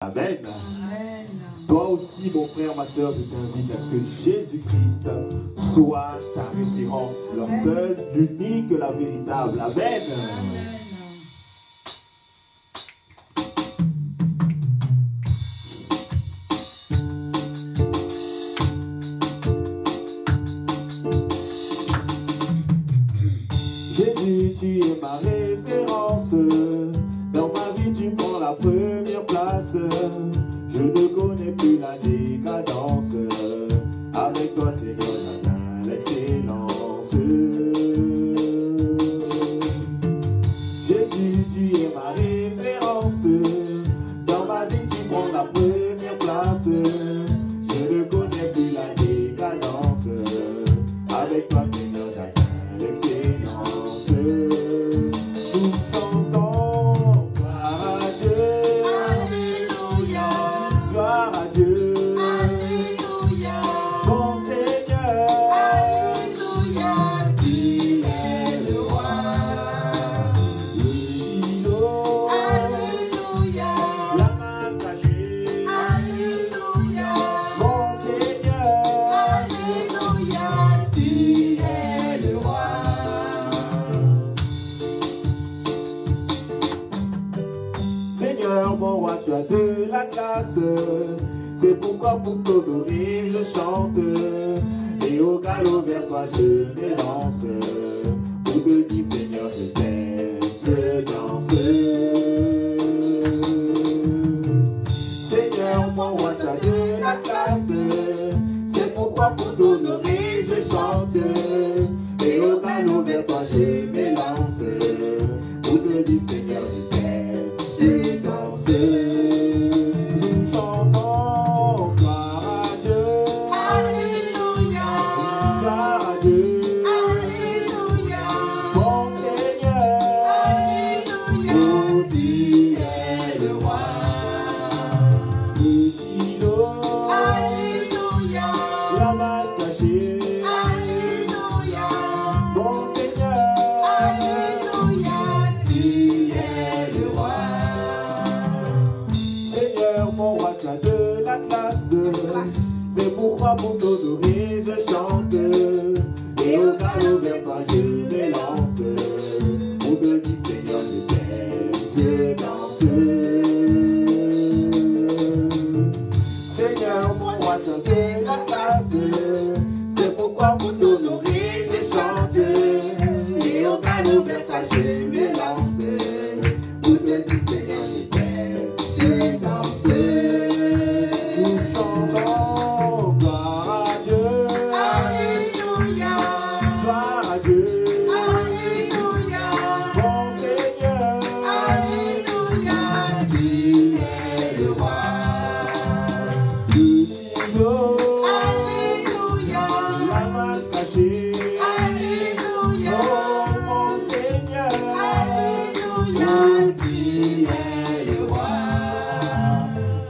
Amen. Toi aussi, mon frère, ma soeur, je t'invite à ce que Jésus-Christ soit ta référence, la seule, l'unique, la véritable. Amen. Jésus, tu es ma référence. Dans ma vie, tu prends la première place. Je ne connais plus la décadence. Avec toi, Seigneur, j'atteins l'excellence. Jésus, tu es ma référence. Dans ma vie, tu prends la première place. Je ne connais plus la décadence. Avec toi, Seigneur, j'atteins l'excellence. Nous chantons gloire à Dieu. Alléluia. Gloire à Dieu. Alléluia. Mon Seigneur. Alléluia. Tu es le roi. Le Shiloh. Alléluia. La main cachée. Alléluia. Mon Seigneur. Alléluia. Tu es le roi. Seigneur, mon roi, tu as de la classe. C'est pourquoi pour t'honorer, je chante. Et au galop vers toi, je m'élance. Pour te dire, Seigneur, je t'aime, je danse. Seigneur, mon roi, tu as de la classe. C'est pourquoi pour t'honorer, je chante. Et au galop vers toi, je m'élance. Pour te dire, Seigneur, je t'aime, je danse. Nous chantons gloire à Dieu. Alléluia. Gloire à Dieu. Alléluia. Mon Seigneur. Alléluia. Oh, Tu es le roi. le Shiloh. Alléluia. La main cachée. Alléluia. Mon Seigneur. Alléluia. Tu es le roi. Seigneur, mon roi, tu as de la classe. C'est pourquoi pour t'honorer, je chante. Et au galop vers toi, je m'élance. Pour te dire, Seigneur, je t'aime, je danse. Seigneur, mon roi, tu as de la classe. C'est pourquoi pour t'honorer, je chante. Et au galop vers toi, je m'élance. Pour te dire, Seigneur, je t'aime, je danse. Nous chantons gloire à Dieu. Alléluia. Gloire à Dieu. Alléluia. Mon Seigneur. Alléluia. Tu es le roi. Le Shiloh. Alléluia. La main cachée. Alléluia. Oh, mon Seigneur. Alléluia. Tu es le roi.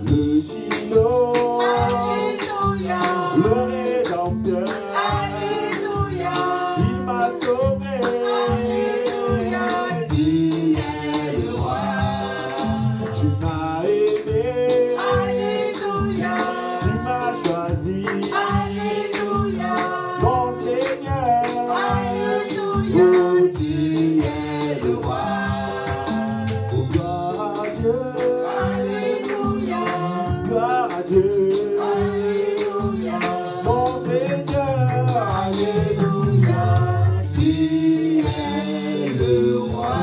Le Shiloh. Alléluia. Le Rédempteur. Alléluia. Il m'a sauvé. Alléluia. Tu es le roi. Tu m'as aimé. Alléluia. Tu m'as choisi. Alléluia. Mon Seigneur. Alléluia. Oh, Tu es le roi. oh, gloire à Dieu. Alléluia. Gloire à Dieu. Alléluia. Mon Seigneur. Alléluia. Tu es le roi.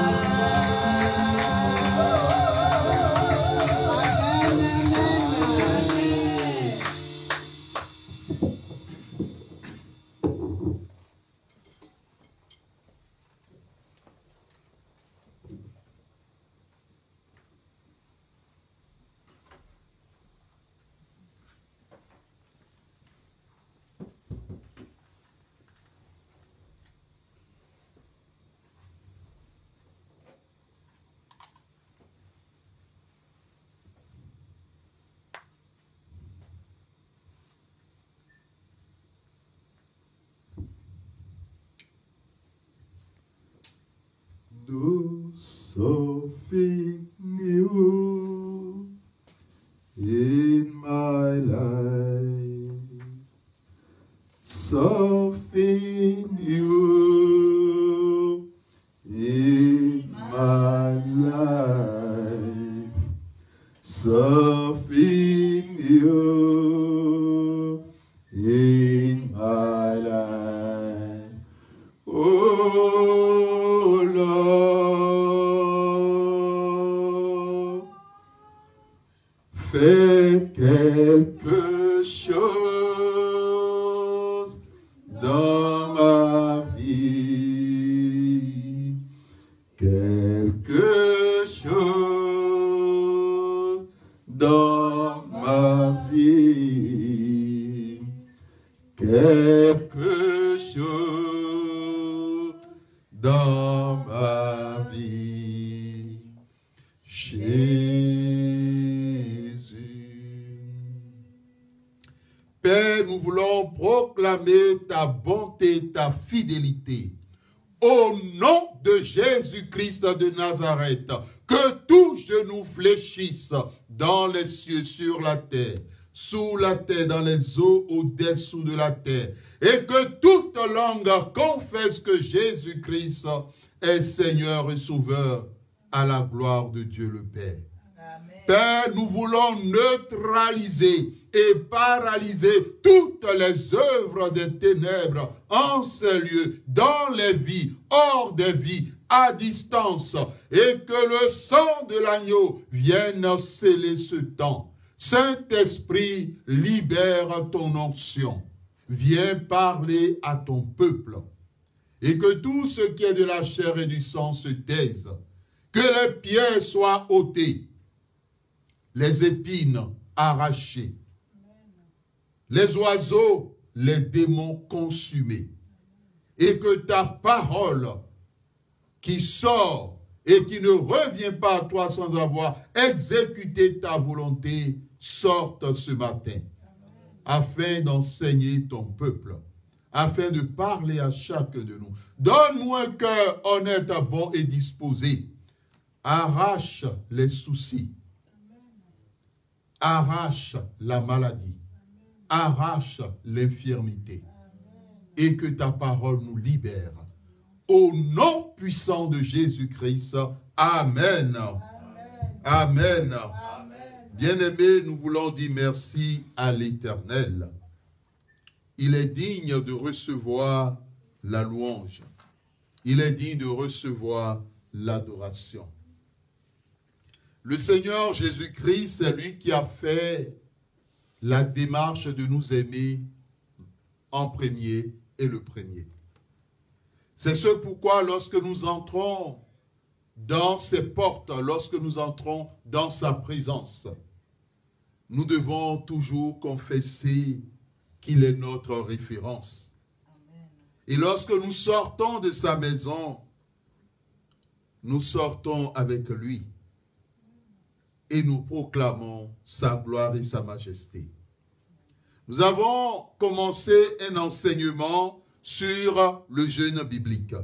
Nous sommes finis. in my life. Something new in my life. Something new in my life. Oh Lord, fais quelque chose dans ma vie, quelque chose dans ma vie, quelque chose dans ma vie, Jésus. Père, nous voulons proclamer ta bonté, ta fidélité. Au nom de Jésus-Christ de Nazareth, que tout genou fléchisse dans les cieux, sur la terre, sous la terre, dans les eaux, au-dessous de la terre, et que toute langue confesse que Jésus-Christ est Seigneur et Sauveur, à la gloire de Dieu le Père. Amen. Père, nous voulons neutraliser et paralyser toutes les œuvres des ténèbres en ces lieux, dans les vies, hors des vies, à distance, et que le sang de l'agneau vienne sceller ce temps. Saint-Esprit, libère ton onction. Viens parler à ton peuple. Et que tout ce qui est de la chair et du sang se taise. Que les pierres soient ôtées. Les épines arrachées. Les oiseaux, les démons consumés. Et que ta parole qui sort et qui ne revient pas à toi sans avoir exécuté ta volonté, sorte ce matin, afin d'enseigner ton peuple, afin de parler à chacun de nous. Donne-nous un cœur honnête, bon et disposé. Arrache les soucis. Arrache la maladie. Arrache l'infirmité. Et que ta parole nous libère. Au nom puissant de Jésus-Christ. Amen. Amen. Amen. Bien-aimés, nous voulons dire merci à l'Éternel. Il est digne de recevoir la louange. Il est digne de recevoir l'adoration. Le Seigneur Jésus-Christ, c'est lui qui a fait la démarche de nous aimer en premier et le premier. C'est ce pourquoi lorsque nous entrons dans ses portes, lorsque nous entrons dans sa présence, nous devons toujours confesser qu'il est notre référence. Amen. Et lorsque nous sortons de sa maison, nous sortons avec lui et nous proclamons sa gloire et sa majesté. Nous avons commencé un enseignement sur le jeûne biblique.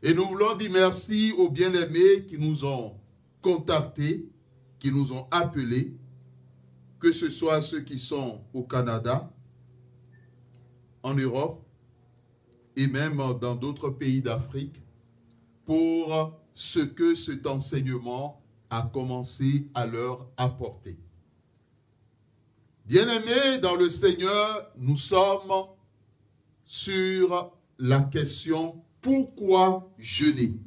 Et nous voulons dire merci aux bien-aimés qui nous ont contactés, qui nous ont appelés, que ce soit ceux qui sont au Canada, en Europe, et même dans d'autres pays d'Afrique, pour ce que cet enseignement a commencé à leur apporter. Bien-aimés dans le Seigneur, nous sommes sur la question « Pourquoi jeûner ?»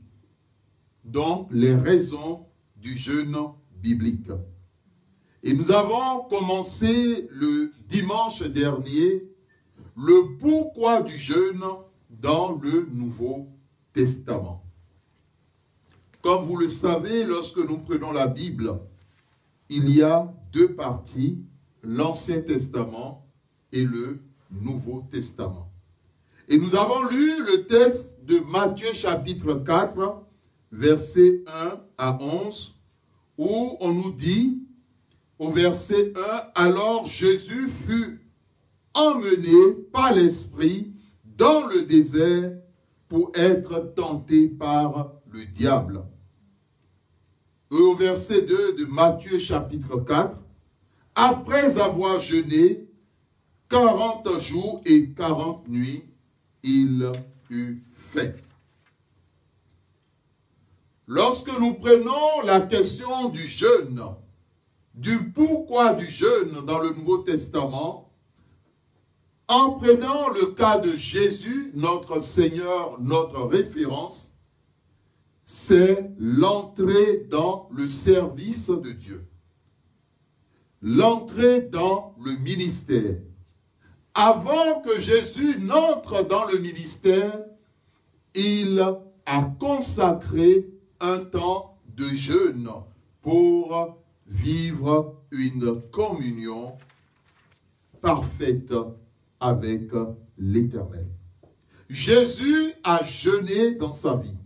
Donc, les raisons du jeûne biblique. Et nous avons commencé le dimanche dernier le pourquoi du jeûne dans le Nouveau Testament. Comme vous le savez, lorsque nous prenons la Bible, il y a deux parties, l'Ancien Testament et le Nouveau Testament. Et nous avons lu le texte de Matthieu chapitre 4, versets 1 à 11, où on nous dit, au verset 1, « Alors Jésus fut emmené par l'Esprit dans le désert pour être tenté par le diable. » Et au verset 2 de Matthieu chapitre 4, « Après avoir jeûné 40 jours et 40 nuits, il eut faim. Lorsque nous prenons la question du jeûne, du pourquoi du jeûne dans le Nouveau Testament, en prenant le cas de Jésus, notre Seigneur, notre référence, c'est l'entrée dans le service de Dieu. L'entrée dans le ministère. Avant que Jésus n'entre dans le ministère, il a consacré un temps de jeûne pour vivre une communion parfaite avec l'Éternel. Jésus a jeûné dans sa vie.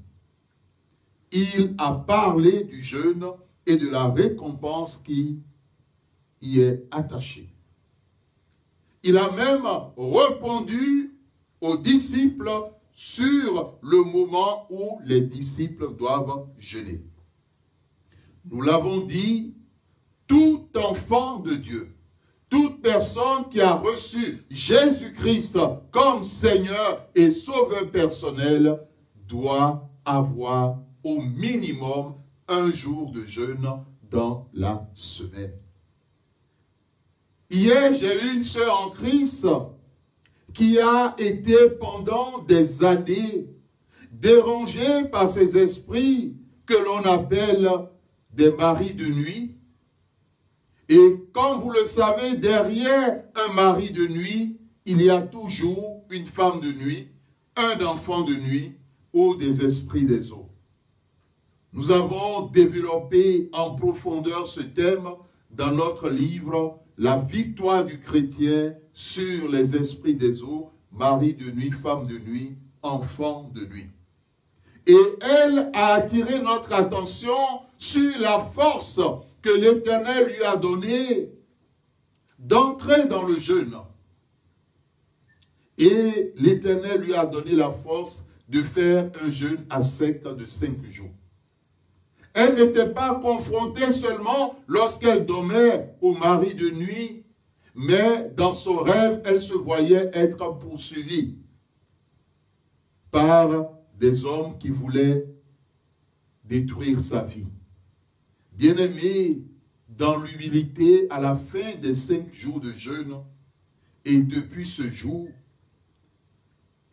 Il a parlé du jeûne et de la récompense qui y est attachée. Il a même répondu aux disciples sur le moment où les disciples doivent jeûner. Nous l'avons dit, tout enfant de Dieu, toute personne qui a reçu Jésus-Christ comme Seigneur et Sauveur personnel doit avoir au minimum un jour de jeûne dans la semaine. Hier, j'ai eu une sœur en Christ qui a été pendant des années dérangée par ces esprits que l'on appelle des maris de nuit. Et comme vous le savez, derrière un mari de nuit, il y a toujours une femme de nuit, un enfant de nuit ou des esprits des eaux. Nous avons développé en profondeur ce thème dans notre livre « La victoire du chrétien sur les esprits des eaux, mari de nuit, femme de nuit, enfant de nuit ». Et elle a attiré notre attention sur la force que l'Éternel lui a donnée d'entrer dans le jeûne. Et l'Éternel lui a donné la force de faire un jeûne à sec de 5 jours. Elle n'était pas confrontée seulement lorsqu'elle dormait au mari de nuit, mais dans son rêve, elle se voyait être poursuivie par des hommes qui voulaient détruire sa vie. Bien-aimée, dans l'humilité, à la fin des 5 jours de jeûne, et depuis ce jour,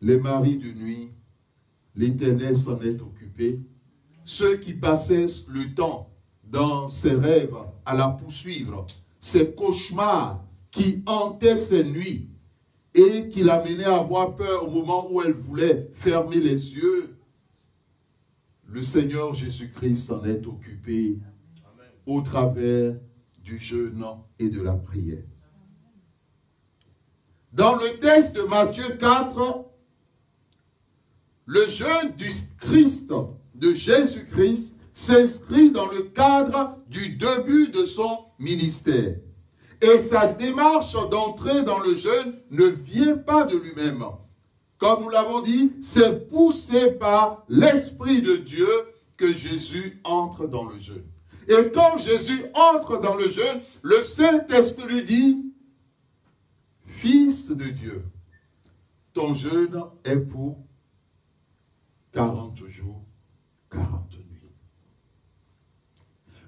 les maris de nuit, l'Éternel s'en est occupé. Ceux qui passaient le temps dans ses rêves à la poursuivre, ces cauchemars qui hantaient ses nuits et qui l'amenaient à avoir peur au moment où elle voulait fermer les yeux, le Seigneur Jésus-Christ s'en est occupé au travers du jeûne et de la prière. Dans le texte de Matthieu 4, le jeûne du Christ, de Jésus-Christ, s'inscrit dans le cadre du début de son ministère. Et sa démarche d'entrer dans le jeûne ne vient pas de lui-même. Comme nous l'avons dit, c'est poussé par l'Esprit de Dieu que Jésus entre dans le jeûne. Et quand Jésus entre dans le jeûne, le Saint-Esprit lui dit, « Fils de Dieu, ton jeûne est pour 40 jours, 40 nuits. »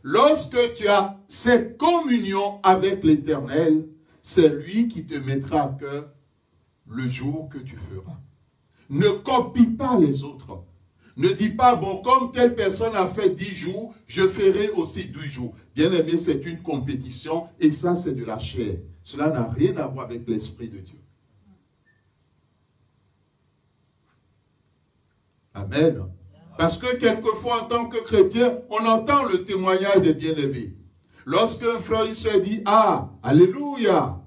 Lorsque tu as cette communion avec l'Éternel, c'est lui qui te mettra à cœur le jour que tu feras. Ne copie pas les autres. Ne dis pas, bon, comme telle personne a fait 10 jours, je ferai aussi 12 jours. Bien aimé, c'est une compétition et ça, c'est de la chair. Cela n'a rien à voir avec l'Esprit de Dieu. Amen. Parce que quelquefois, en tant que chrétien, on entend le témoignage des bien-aimés. Lorsqu'un frère se dit, ah, alléluia,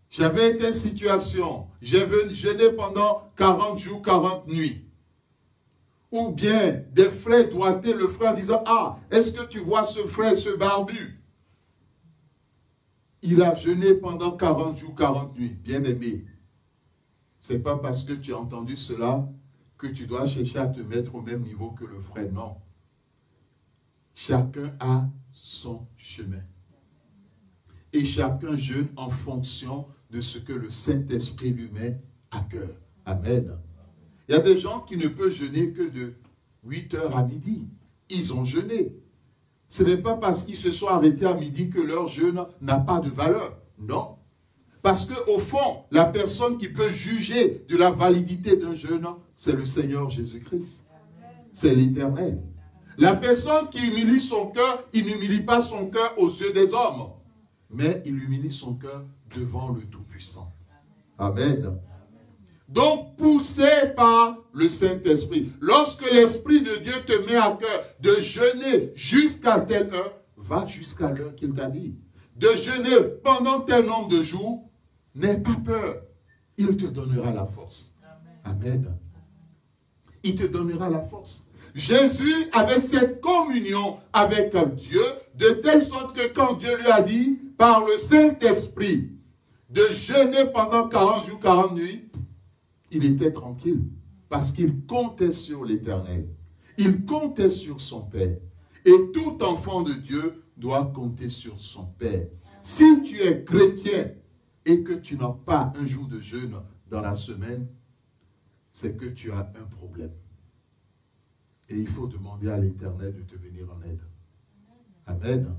j'avais été en situation, j'ai jeûné pendant 40 jours, 40 nuits. Ou bien des frères doigtés, le frère disant, ah, est-ce que tu vois ce frère, ce barbu? Il a jeûné pendant 40 jours, 40 nuits. Bien-aimé, ce n'est pas parce que tu as entendu cela que tu dois chercher à te mettre au même niveau que le frère. Non. Chacun a son chemin. Et chacun jeûne en fonction de ce que le Saint-Esprit lui met à cœur. Amen. Il y a des gens qui ne peuvent jeûner que de 8h à midi. Ils ont jeûné. Ce n'est pas parce qu'ils se sont arrêtés à midi que leur jeûne n'a pas de valeur. Non. Parce qu'au fond, la personne qui peut juger de la validité d'un jeûne, c'est le Seigneur Jésus-Christ. C'est l'Éternel. La personne qui humilie son cœur, il n'humilie pas son cœur aux yeux des hommes, mais il humilie son cœur devant le Tout-Puissant. Amen. Donc, poussé par le Saint-Esprit. Lorsque l'Esprit de Dieu te met à cœur de jeûner jusqu'à telle heure, va jusqu'à l'heure qu'il t'a dit. De jeûner pendant tel nombre de jours, n'aie pas peur. Il te donnera la force. Amen. Il te donnera la force. Jésus avait cette communion avec Dieu, de telle sorte que quand Dieu lui a dit, par le Saint-Esprit, de jeûner pendant 40 jours, 40 nuits, il était tranquille, parce qu'il comptait sur l'Éternel. Il comptait sur son Père. Et tout enfant de Dieu doit compter sur son Père. Si tu es chrétien et que tu n'as pas un jour de jeûne dans la semaine, c'est que tu as un problème. Et il faut demander à l'Éternel de te venir en aide. Amen.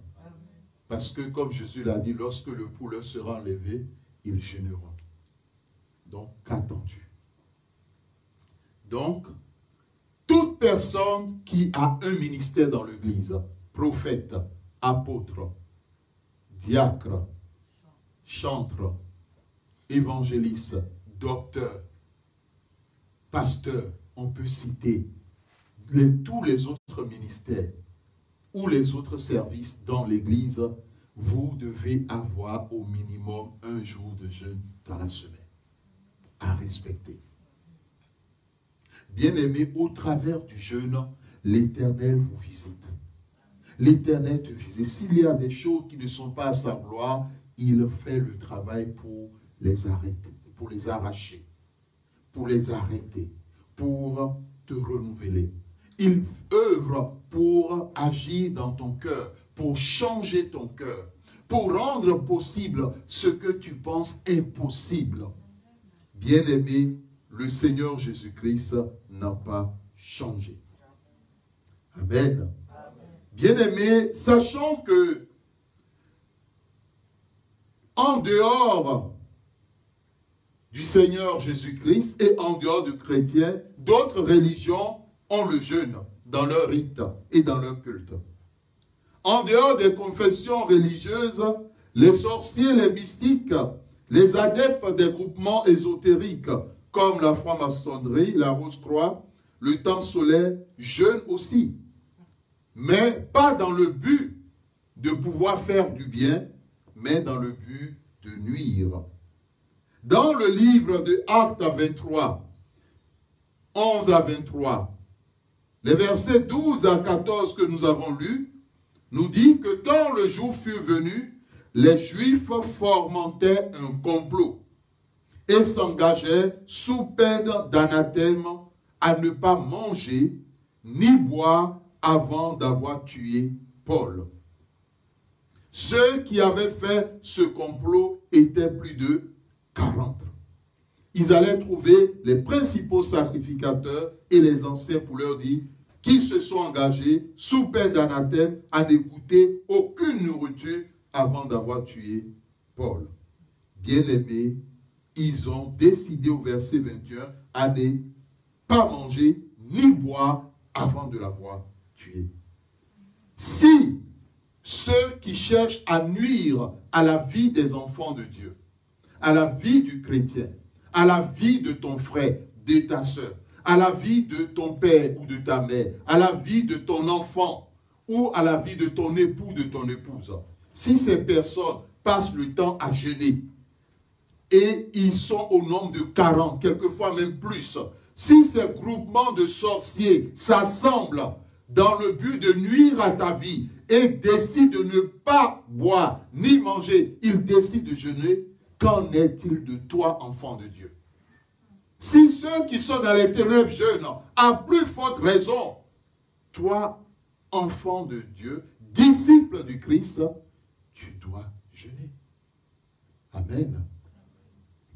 Parce que comme Jésus l'a dit, lorsque le poulet sera enlevé, ils jeûneront. Donc, qu'attends-tu? Donc, toute personne qui a un ministère dans l'Église, prophète, apôtre, diacre, chantre, évangéliste, docteur, pasteur, on peut citer tous les autres ministères ou les autres services dans l'Église, vous devez avoir au minimum un jour de jeûne dans la semaine à respecter. Bien-aimé, au travers du jeûne, l'Éternel vous visite. L'Éternel te visite. S'il y a des choses qui ne sont pas à sa gloire, il fait le travail pour les arrêter, pour les arracher, pour les arrêter, pour te renouveler. Il œuvre pour agir dans ton cœur, pour changer ton cœur, pour rendre possible ce que tu penses impossible. Bien-aimé, le Seigneur Jésus-Christ n'a pas changé. Amen. Bien-aimé, sachant que en dehors du Seigneur Jésus-Christ et en dehors du chrétien, d'autres religions ont le jeûne dans leur rite et dans leur culte. En dehors des confessions religieuses, les sorciers, les mystiques, les adeptes des groupements ésotériques, comme la franc-maçonnerie, la Rose-Croix, le temps solaire, jeûnent aussi. Mais pas dans le but de pouvoir faire du bien, mais dans le but de nuire. Dans le livre de Actes 23, 11 à 23, les versets 12 à 14 que nous avons lus, nous dit que quand le jour fut venu, les Juifs fomentaient un complot et s'engageaient sous peine d'anathème à ne pas manger ni boire avant d'avoir tué Paul. Ceux qui avaient fait ce complot étaient plus de 40. Ils allaient trouver les principaux sacrificateurs et les anciens pour leur dire qu'ils se sont engagés sous peine d'anathème à n'écouter aucune nourriture avant d'avoir tué Paul. Bien-aimés, ils ont décidé au verset 21 à ne pas manger ni boire avant de l'avoir tué. Si ceux qui cherchent à nuire à la vie des enfants de Dieu, à la vie du chrétien, à la vie de ton frère, de ta soeur, à la vie de ton père ou de ta mère, à la vie de ton enfant ou à la vie de ton époux, de ton épouse, si ces personnes passent le temps à jeûner et ils sont au nombre de 40, quelquefois même plus, si ces groupements de sorciers s'assemblent dans le but de nuire à ta vie et décident de ne pas boire ni manger, ils décident de jeûner, qu'en est-il de toi, enfant de Dieu? Si ceux qui sont dans les ténèbres jeûnent, à plus forte raison, toi, enfant de Dieu, disciple du Christ, tu dois jeûner. Amen.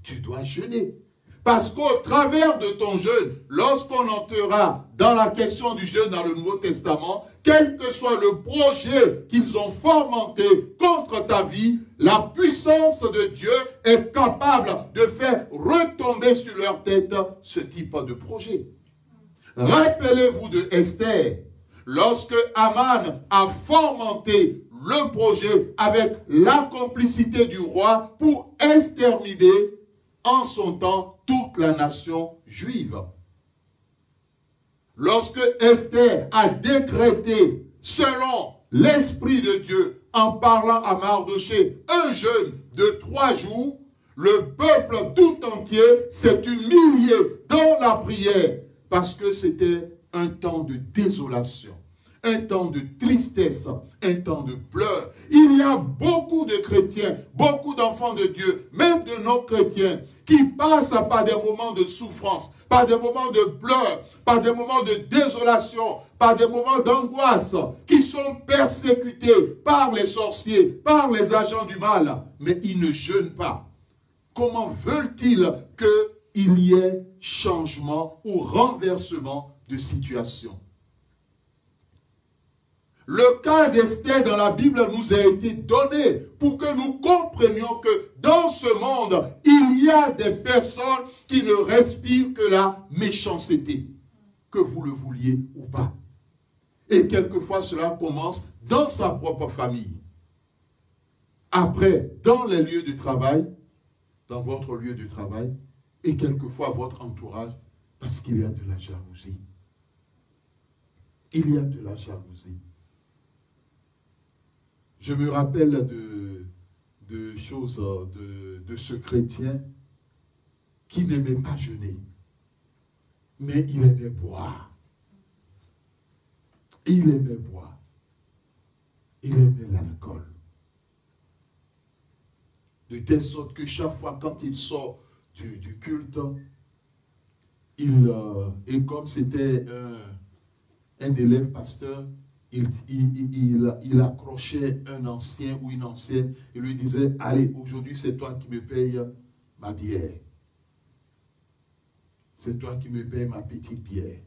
Tu dois jeûner. Parce qu'au travers de ton jeûne, lorsqu'on entrera dans la question du jeûne dans le Nouveau Testament, quel que soit le projet qu'ils ont fomenté contre ta vie, la puissance de Dieu est capable de faire retomber sur leur tête ce type de projet. Rappelez-vous de Esther, lorsque Aman a fomenté le projet avec la complicité du roi pour exterminer en son temps toute la nation juive. Lorsque Esther a décrété, selon l'Esprit de Dieu, en parlant à Mardoché, un jeûne de 3 jours, le peuple tout entier s'est humilié dans la prière, parce que c'était un temps de désolation, un temps de tristesse, un temps de pleurs. Il y a beaucoup de chrétiens, beaucoup d'enfants de Dieu, même de non-chrétiens, qui passent par des moments de souffrance, par des moments de pleurs, par des moments de désolation, par des moments d'angoisse, qui sont persécutés par les sorciers, par les agents du mal, mais ils ne jeûnent pas. Comment veulent-ils qu'il y ait changement ou renversement de situation? Le cas d'Esther dans la Bible nous a été donné pour que nous comprenions que dans ce monde, il y a des personnes qui ne respirent que la méchanceté, que vous le vouliez ou pas. Et quelquefois, cela commence dans sa propre famille. Après, dans les lieux de travail, dans votre lieu de travail, et quelquefois votre entourage, parce qu'il y a de la jalousie. Il y a de la jalousie. Je me rappelle de choses de ce chrétien qui n'aimait pas jeûner, mais il aimait boire. Il aimait boire. Il aimait l'alcool. De telle sorte que chaque fois quand il sort du culte, et comme c'était un élève pasteur, il accrochait un ancien ou une ancienne et lui disait, allez, aujourd'hui c'est toi qui me payes ma bière. C'est toi qui me payes ma petite bière.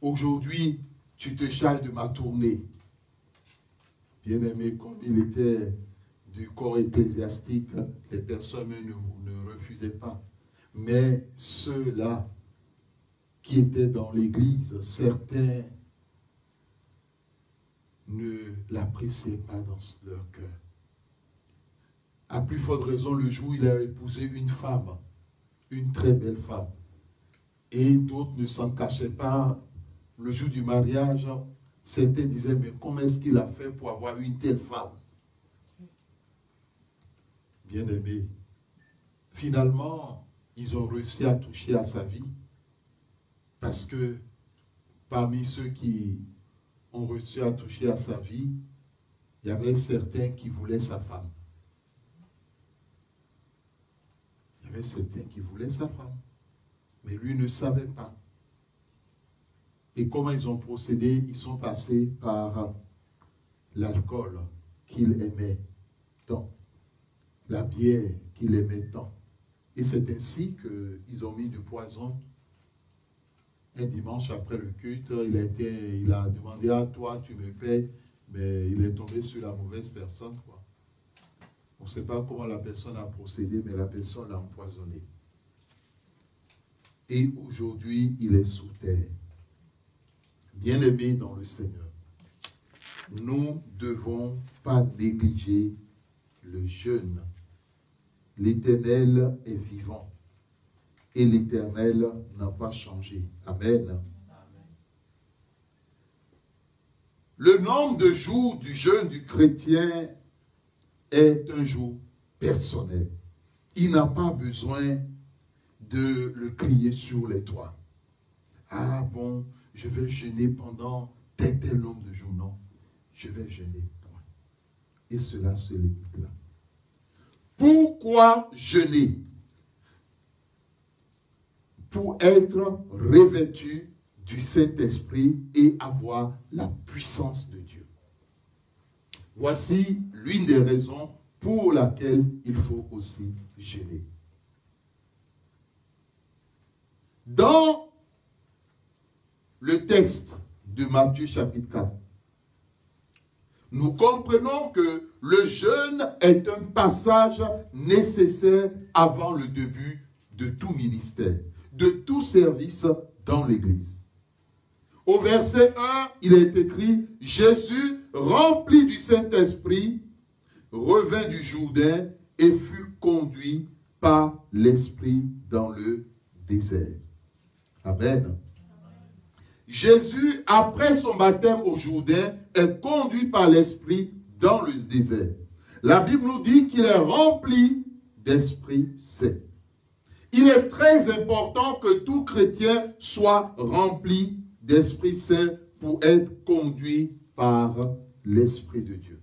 Aujourd'hui, tu te charges de ma tournée. Bien-aimé, comme il était du corps ecclésiastique, les personnes ne refusaient pas. Mais ceux-là qui étaient dans l'église, certains ne l'appréciaient pas dans leur cœur. À plus forte raison, le jour où il a épousé une femme, une très belle femme, et d'autres ne s'en cachaient pas. Le jour du mariage, certains disaient, mais comment est-ce qu'il a fait pour avoir une telle femme? Bien-aimé, finalement, ils ont réussi à toucher à sa vie, parce que parmi ceux qui ont réussi à toucher à sa vie, il y avait certains qui voulaient sa femme. Il y avait certains qui voulaient sa femme, mais lui ne savait pas. Et comment ils ont procédé? Ils sont passés par l'alcool qu'il aimait tant, la bière qu'il aimait tant. Et c'est ainsi qu'ils ont mis du poison. Un dimanche après le culte, il a demandé à toi, tu me payes, mais il est tombé sur la mauvaise personne, quoi. On ne sait pas comment la personne a procédé, mais la personne l'a empoisonné. Et aujourd'hui, il est sous terre. Bien-aimés dans le Seigneur, nous ne devons pas négliger le jeûne. L'Éternel est vivant et l'Éternel n'a pas changé. Amen. Le nombre de jours du jeûne du chrétien est un jour personnel. Il n'a pas besoin de le crier sur les toits. Ah bon, je vais jeûner pendant tel nombre de jours. Non, je vais jeûner. Et cela se limite là. Pourquoi jeûner? Pour être revêtu du Saint-Esprit et avoir la puissance de Dieu. Voici l'une des raisons pour laquelle il faut aussi jeûner. Dans le texte de Matthieu chapitre 4, nous comprenons que le jeûne est un passage nécessaire avant le début de tout ministère, de tout service dans l'Église. Au verset 1, il est écrit « Jésus, rempli du Saint-Esprit, revint du Jourdain et fut conduit par l'Esprit dans le désert. » Amen. Jésus, après son baptême au Jourdain, est conduit par l'Esprit dans le désert. La Bible nous dit qu'il est rempli d'Esprit Saint. Il est très important que tout chrétien soit rempli d'Esprit Saint pour être conduit par l'Esprit de Dieu.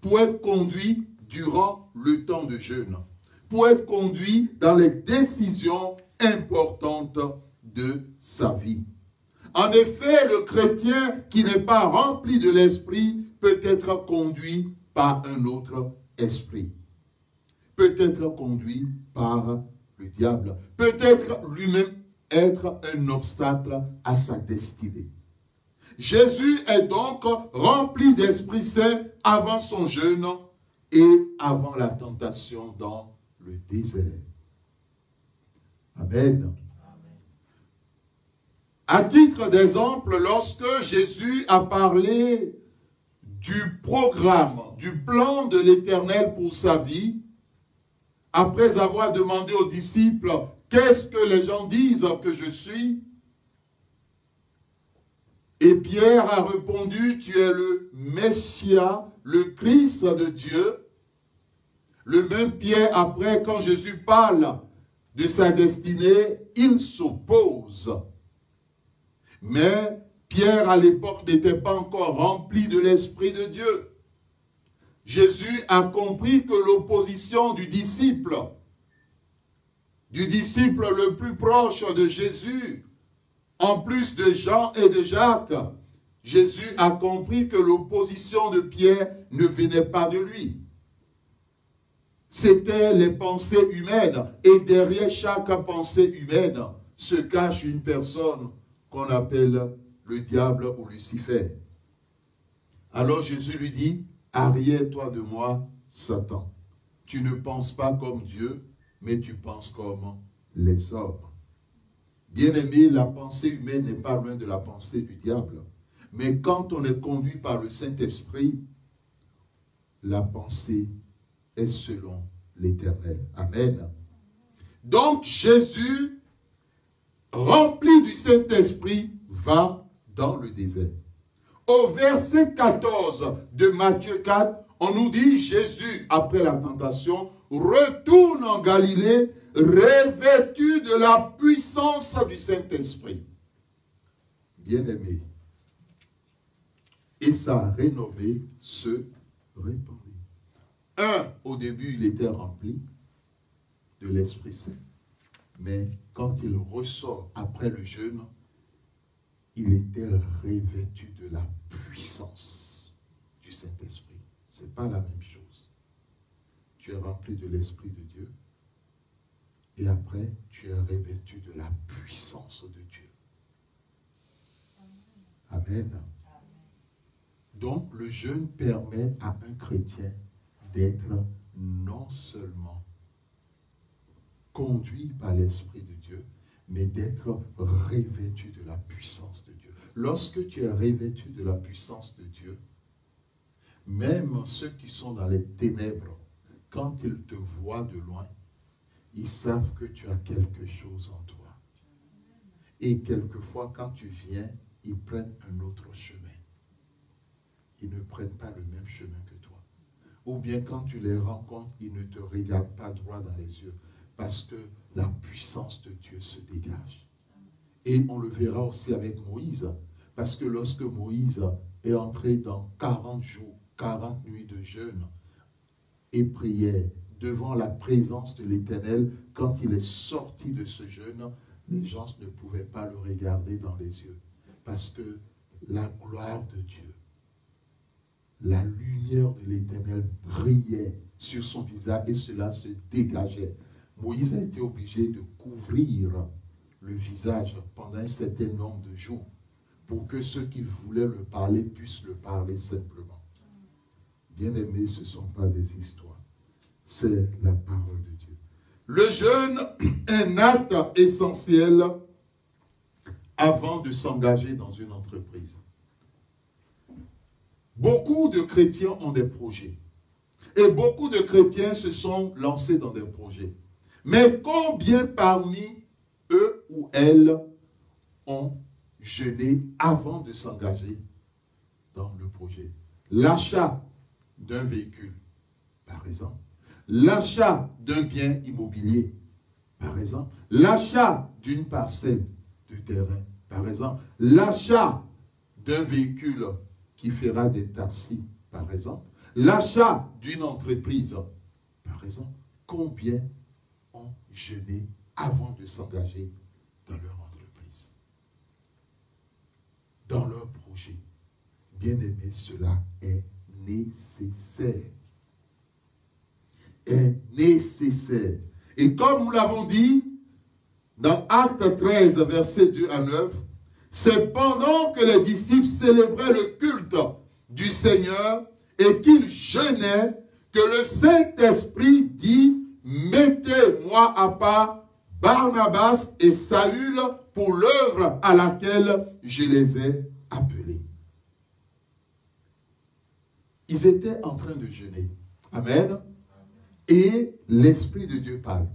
Pour être conduit durant le temps de jeûne. Pour être conduit dans les décisions importantes de sa vie. En effet, le chrétien qui n'est pas rempli de l'Esprit peut être conduit par un autre esprit. Peut être conduit par le diable. Peut être lui-même être un obstacle à sa destinée. Jésus est donc rempli d'Esprit Saint avant son jeûne et avant la tentation dans le désert. Amen. À titre d'exemple, lorsque Jésus a parlé du programme, du plan de l'Éternel pour sa vie, après avoir demandé aux disciples, qu'est-ce que les gens disent que je suis? Et Pierre a répondu, tu es le Messie, le Christ de Dieu. Le même Pierre, après, quand Jésus parle de sa destinée, il s'oppose. Mais Pierre, à l'époque, n'était pas encore rempli de l'Esprit de Dieu. Jésus a compris que l'opposition du disciple le plus proche de Jésus, en plus de Jean et de Jacques, Jésus a compris que l'opposition de Pierre ne venait pas de lui. C'était les pensées humaines. Et derrière chaque pensée humaine se cache une personne qu'on appelle le diable ou Lucifer. Alors Jésus lui dit, arrière-toi de moi, Satan. Tu ne penses pas comme Dieu, mais tu penses comme les hommes. Bien-aimé, la pensée humaine n'est pas loin de la pensée du diable. Mais quand on est conduit par le Saint-Esprit, la pensée est selon l'Éternel. Amen. Donc Jésus, rempli du Saint-Esprit, va dans le désert. Au verset 14 de Matthieu 4, on nous dit Jésus, après la tentation, retourne en Galilée, revêtu de la puissance du Saint-Esprit. Bien-aimé. Et sa renommée se répandit. Au début, il était rempli de l'Esprit Saint. Mais quand il ressort après le jeûne, il était revêtu de la puissance du Saint-Esprit. Ce n'est pas la même chose. Tu es rempli de l'Esprit de Dieu et après, tu es revêtu de la puissance de Dieu. Amen. Donc, le jeûne permet à un chrétien d'être non seulement conduit par l'Esprit de Dieu, mais d'être revêtu de la puissance de Dieu. Lorsque tu es revêtu de la puissance de Dieu, même ceux qui sont dans les ténèbres, quand ils te voient de loin, ils savent que tu as quelque chose en toi. Et quelquefois, quand tu viens, ils prennent un autre chemin. Ils ne prennent pas le même chemin que toi. Ou bien quand tu les rencontres, ils ne te regardent pas droit dans les yeux. Parce que la puissance de Dieu se dégage. Et on le verra aussi avec Moïse. Parce que lorsque Moïse est entré dans 40 jours, 40 nuits de jeûne et prière devant la présence de l'Éternel, quand il est sorti de ce jeûne, les gens ne pouvaient pas le regarder dans les yeux. Parce que la gloire de Dieu la lumière de l'Éternel brillait sur son visage et cela se dégageait. Moïse a été obligé de couvrir le visage pendant un certain nombre de jours pour que ceux qui voulaient le parler puissent le parler simplement. Bien-aimés, ce ne sont pas des histoires, c'est la parole de Dieu. Le jeûne est un acte essentiel avant de s'engager dans une entreprise. Beaucoup de chrétiens ont des projets. Et beaucoup de chrétiens se sont lancés dans des projets. Mais combien parmi eux ou elles ont jeûné avant de s'engager dans le projet? L'achat d'un véhicule, par exemple. L'achat d'un bien immobilier, par exemple. L'achat d'une parcelle de terrain, par exemple. L'achat d'un véhicule qui fera des taxis, par exemple. L'achat d'une entreprise, par exemple. Combien ont jeûné avant de s'engager dans leur entreprise, dans leur projet? Bien-aimé, cela est nécessaire. Est nécessaire. Et comme nous l'avons dit, dans Actes 13, versets 2 à 9, c'est pendant que les disciples célébraient le culte du Seigneur et qu'ils jeûnaient que le Saint-Esprit dit: mettez-moi à part Barnabas et Saül pour l'œuvre à laquelle je les ai appelés. Ils étaient en train de jeûner. Amen. Et l'Esprit de Dieu parle.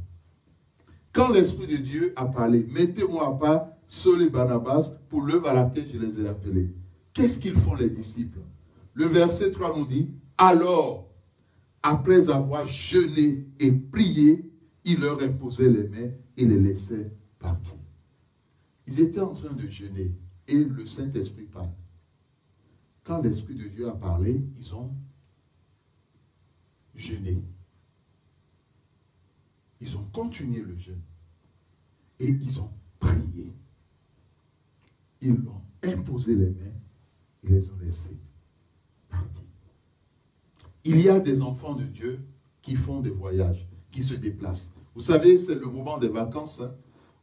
Quand l'Esprit de Dieu a parlé, mettez-moi à part Saül et Barnabas pour l'œuvre à laquelle je les ai appelés. Qu'est-ce qu'ils font les disciples? Le verset 3 nous dit: alors, après avoir jeûné et prié, il leur imposait les mains et les laissait partir. Ils étaient en train de jeûner et le Saint-Esprit parle. Quand l'Esprit de Dieu a parlé, ils ont jeûné. Ils ont continué le jeûne. Et ils ont prié. Ils ont imposé les mains et les ont laissés partir. Il y a des enfants de Dieu qui font des voyages, qui se déplacent. Vous savez, c'est le moment des vacances. Hein?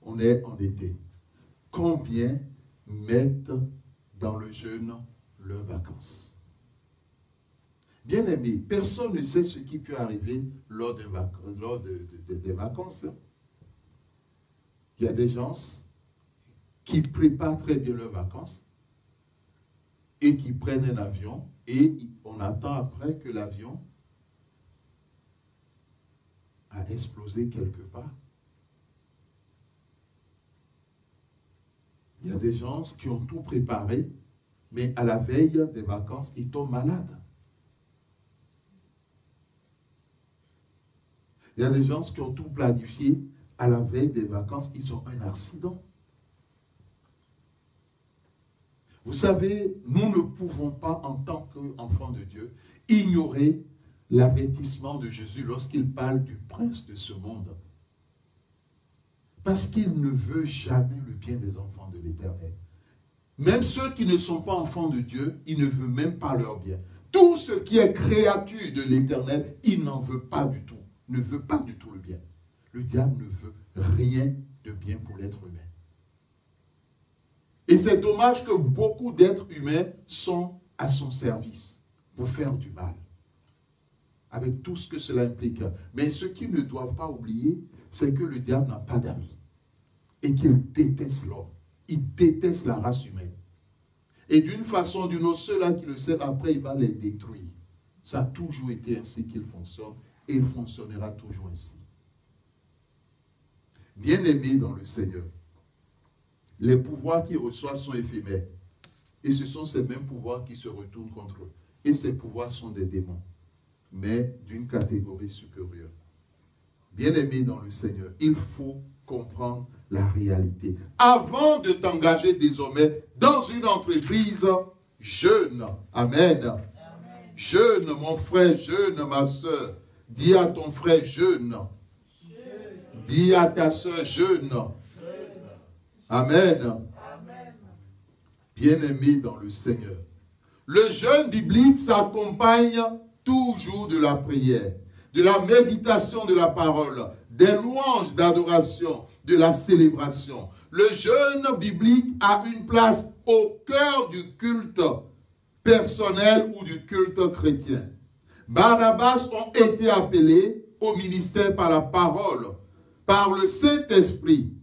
On est en été. Combien mettent dans le jeûne leurs vacances? Bien aimé, personne ne sait ce qui peut arriver lors des vacances. Il y a des gens qui préparent très bien leurs vacances et qui prennent un avion et on attend après que l'avion a explosé quelque part. Il y a des gens qui ont tout préparé, mais à la veille des vacances, ils tombent malades. Il y a des gens qui ont tout planifié, à la veille des vacances, ils ont un accident. Vous savez, nous ne pouvons pas, en tant qu'enfants de Dieu, ignorer l'avertissement de Jésus lorsqu'il parle du prince de ce monde. Parce qu'il ne veut jamais le bien des enfants de l'Éternel. Même ceux qui ne sont pas enfants de Dieu, il ne veut même pas leur bien. Tout ce qui est créature de l'Éternel, il n'en veut pas du tout. Ne veut pas du tout le bien. Le diable ne veut rien de bien pour l'être humain. Et c'est dommage que beaucoup d'êtres humains sont à son service pour faire du mal. Avec tout ce que cela implique. Mais ce qu'ils ne doivent pas oublier, c'est que le diable n'a pas d'amis. Et qu'il déteste l'homme. Il déteste la race humaine. Et d'une façon ou d'une autre, ceux-là qui le savent, après, il va les détruire. Ça a toujours été ainsi qu'il fonctionne. Et il fonctionnera toujours ainsi. Bien-aimés dans le Seigneur, les pouvoirs qu'ils reçoivent sont éphémères. Et ce sont ces mêmes pouvoirs qui se retournent contre eux. Et ces pouvoirs sont des démons, mais d'une catégorie supérieure. Bien-aimés dans le Seigneur, il faut comprendre la réalité. Avant de t'engager désormais dans une entreprise, jeûne. Amen. Amen. Jeûne, mon frère, jeûne, ma soeur. Dis à ton frère, jeûne. Dis à ta soeur, jeûne. Amen. Bien-aimés dans le Seigneur. Le jeûne biblique s'accompagne toujours de la prière, de la méditation de la parole, des louanges d'adoration, de la célébration. Le jeûne biblique a une place au cœur du culte personnel ou du culte chrétien. Barnabas ont été appelés au ministère par la parole, par le Saint-Esprit.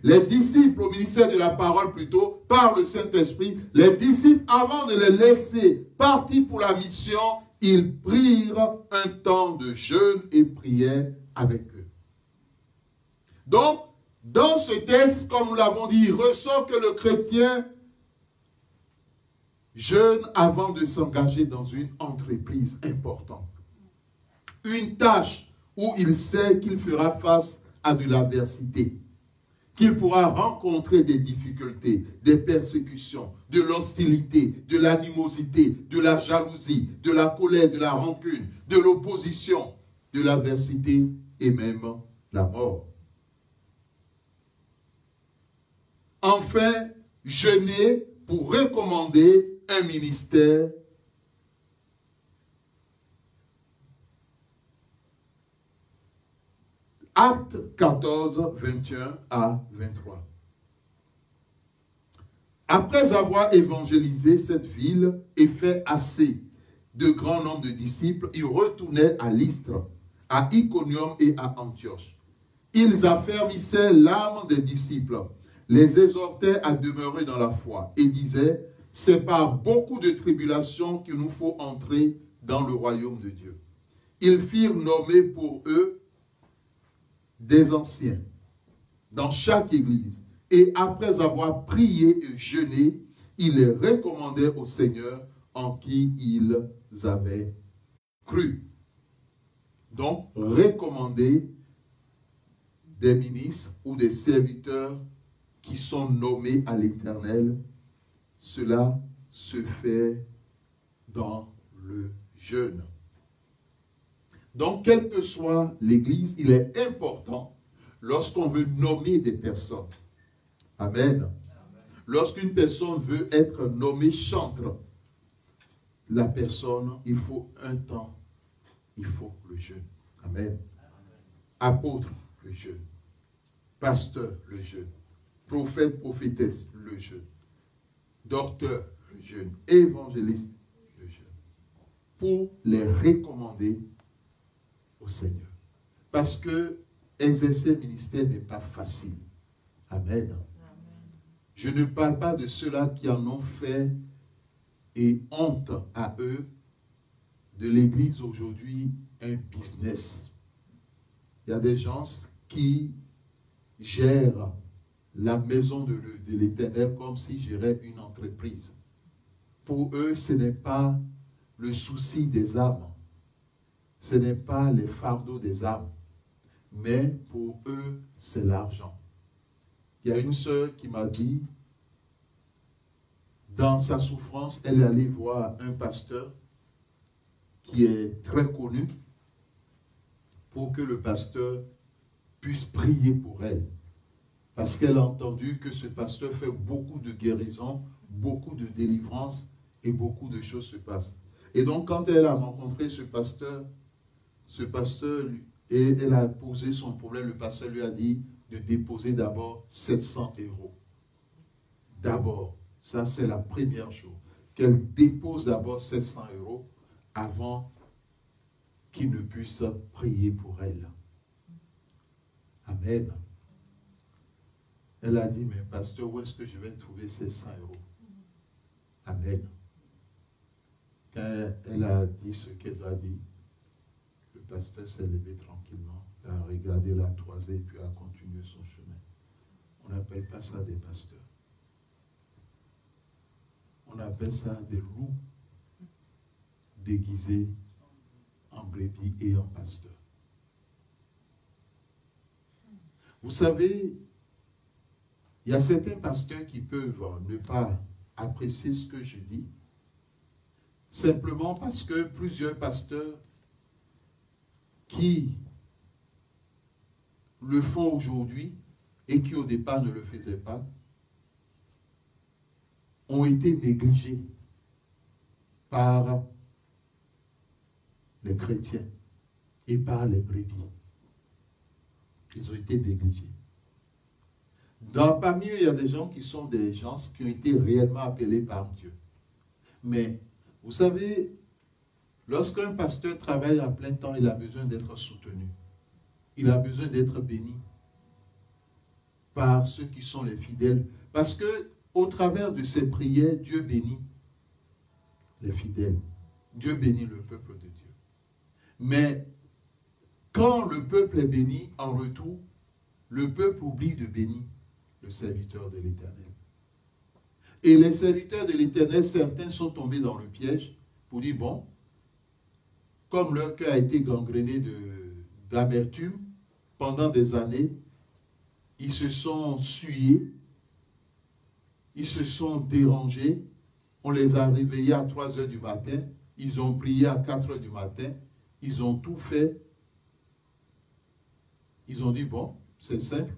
Les disciples au ministère de la parole plutôt, par le Saint-Esprit, les disciples, avant de les laisser partir pour la mission, ils prirent un temps de jeûne et prière avec eux. Donc, dans ce texte, comme nous l'avons dit, il ressort que le chrétien jeûne avant de s'engager dans une entreprise importante. Une tâche où il sait qu'il fera face à de l'adversité, qu'il pourra rencontrer des difficultés, des persécutions, de l'hostilité, de l'animosité, de la jalousie, de la colère, de la rancune, de l'opposition, de l'adversité et même la mort. Enfin, jeûner pour recommander un ministère Actes 14, 21 à 23. Après avoir évangélisé cette ville et fait assez de grand nombre de disciples, ils retournaient à Lystre, à Iconium et à Antioche. Ils affermissaient l'âme des disciples, les exhortaient à demeurer dans la foi et disaient, c'est par beaucoup de tribulations qu'il nous faut entrer dans le royaume de Dieu. Ils firent nommer pour eux des anciens dans chaque église. Et après avoir prié et jeûné, ils les recommandaient au Seigneur en qui ils avaient cru. Donc, recommander des ministres ou des serviteurs qui sont nommés à l'Éternel, cela se fait dans le jeûne. Donc, quelle que soit l'église, il est important, lorsqu'on veut nommer des personnes, amen, lorsqu'une personne veut être nommée chantre, la personne, il faut un temps, il faut le jeûne, amen. Apôtre, le jeûne. Pasteur, le jeûne. Prophète, prophétesse, le jeûne. Docteur, le jeûne. Évangéliste, le jeûne. Pour les recommander au Seigneur. Parce que exercer le ministère n'est pas facile. Amen. Amen. Je ne parle pas de ceux-là qui en ont fait et honte à eux de l'Église aujourd'hui un business. Il y a des gens qui gèrent la maison de l'Éternel comme s'ils géraient une entreprise. Pour eux, ce n'est pas le souci des âmes. Ce n'est pas les fardeaux des âmes, mais pour eux, c'est l'argent. Il y a une sœur qui m'a dit, dans sa souffrance, elle est allée voir un pasteur qui est très connu pour que le pasteur puisse prier pour elle. Parce qu'elle a entendu que ce pasteur fait beaucoup de guérisons, beaucoup de délivrances et beaucoup de choses se passent. Et donc, quand elle a rencontré ce pasteur, et elle a posé son problème, le pasteur lui a dit de déposer d'abord 700 €. D'abord, ça c'est la première chose. Qu'elle dépose d'abord 700 € avant qu'il ne puisse prier pour elle. Amen. Elle a dit, mais pasteur, où est-ce que je vais trouver ces 100 €? Amen. Quand elle a dit ce qu'elle a dit, le pasteur s'est levé tranquillement, a regardé la toisée, puis a continué son chemin. On n'appelle pas ça des pasteurs. On appelle ça des loups déguisés en brebis et en pasteurs. Vous savez, il y a certains pasteurs qui peuvent ne pas apprécier ce que je dis, simplement parce que plusieurs pasteurs qui le font aujourd'hui et qui au départ ne le faisaient pas, ont été négligés. par les chrétiens et par les brebis. Ils ont été négligés. Parmi eux, il y a des gens qui sont des gens qui ont été réellement appelés par Dieu. Mais, vous savez, lorsqu'un pasteur travaille à plein temps, il a besoin d'être soutenu. Il a besoin d'être béni par ceux qui sont les fidèles. Parce que, au travers de ses prières, Dieu bénit les fidèles. Dieu bénit le peuple de Dieu. Mais, quand le peuple est béni, en retour, le peuple oublie de bénir le serviteur de l'Éternel. Et les serviteurs de l'Éternel, certains sont tombés dans le piège pour dire, bon, comme leur cœur a été gangréné d'amertume pendant des années, ils se sont suyés, ils se sont dérangés, on les a réveillés à 3 heures du matin, ils ont prié à 4 heures du matin, ils ont tout fait. Ils ont dit, bon, c'est simple,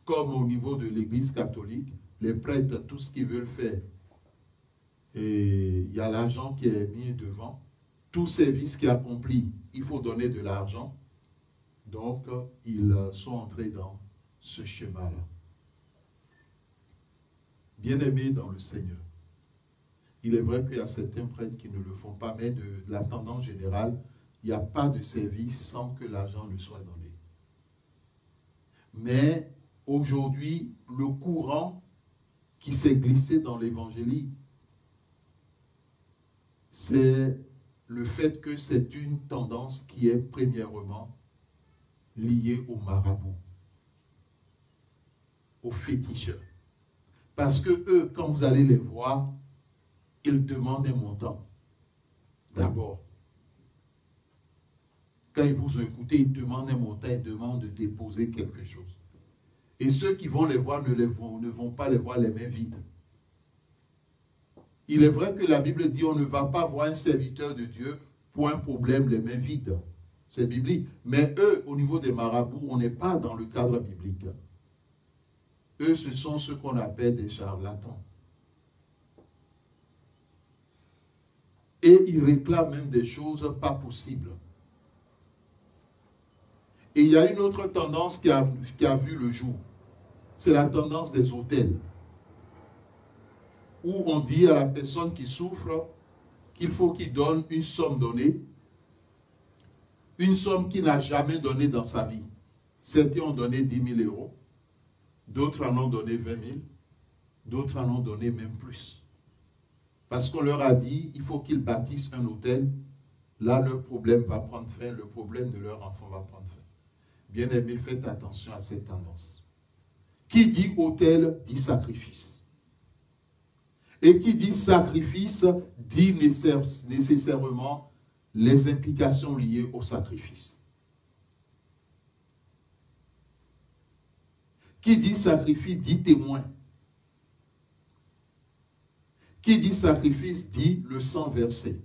comme au niveau de l'Église catholique, les prêtres, tout ce qu'ils veulent faire, et il y a l'argent qui est mis devant, tout service qui est accompli, il faut donner de l'argent. Donc, ils sont entrés dans ce schéma-là. Bien-aimés dans le Seigneur, il est vrai qu'il y a certains prêtres qui ne le font pas, mais de la tendance générale, il n'y a pas de service sans que l'argent ne soit donné. Mais aujourd'hui, le courant qui s'est glissé dans l'évangélie, c'est le fait que c'est une tendance qui est premièrement liée aux marabouts, aux féticheurs. Parce que eux, quand vous allez les voir, ils demandent un montant. D'abord, quand ils vous ont écouté, ils demandent un montant, ils demandent de déposer quelque chose. Et ceux qui vont les voir ne vont pas les voir les mains vides. Il est vrai que la Bible dit on ne va pas voir un serviteur de Dieu pour un problème les mains vides. C'est biblique. Mais eux, au niveau des marabouts, on n'est pas dans le cadre biblique. Eux, ce sont ceux qu'on appelle des charlatans. Et ils réclament même des choses pas possibles. Et il y a une autre tendance qui a vu le jour. C'est la tendance des hôtels. Où on dit à la personne qui souffre qu'il faut qu'il donne une somme donnée. Une somme qu'il n'a jamais donnée dans sa vie. Certains ont donné 10 000 euros. D'autres en ont donné 20 000. D'autres en ont donné même plus. Parce qu'on leur a dit, il faut qu'ils bâtissent un hôtel. Là, leur problème va prendre fin. Le problème de leur enfant va prendre fin. Bien-aimés, faites attention à cette tendance. Qui dit hôtel, dit sacrifice. Et qui dit sacrifice, dit nécessairement les implications liées au sacrifice. Qui dit sacrifice, dit témoin. Qui dit sacrifice, dit le sang versé.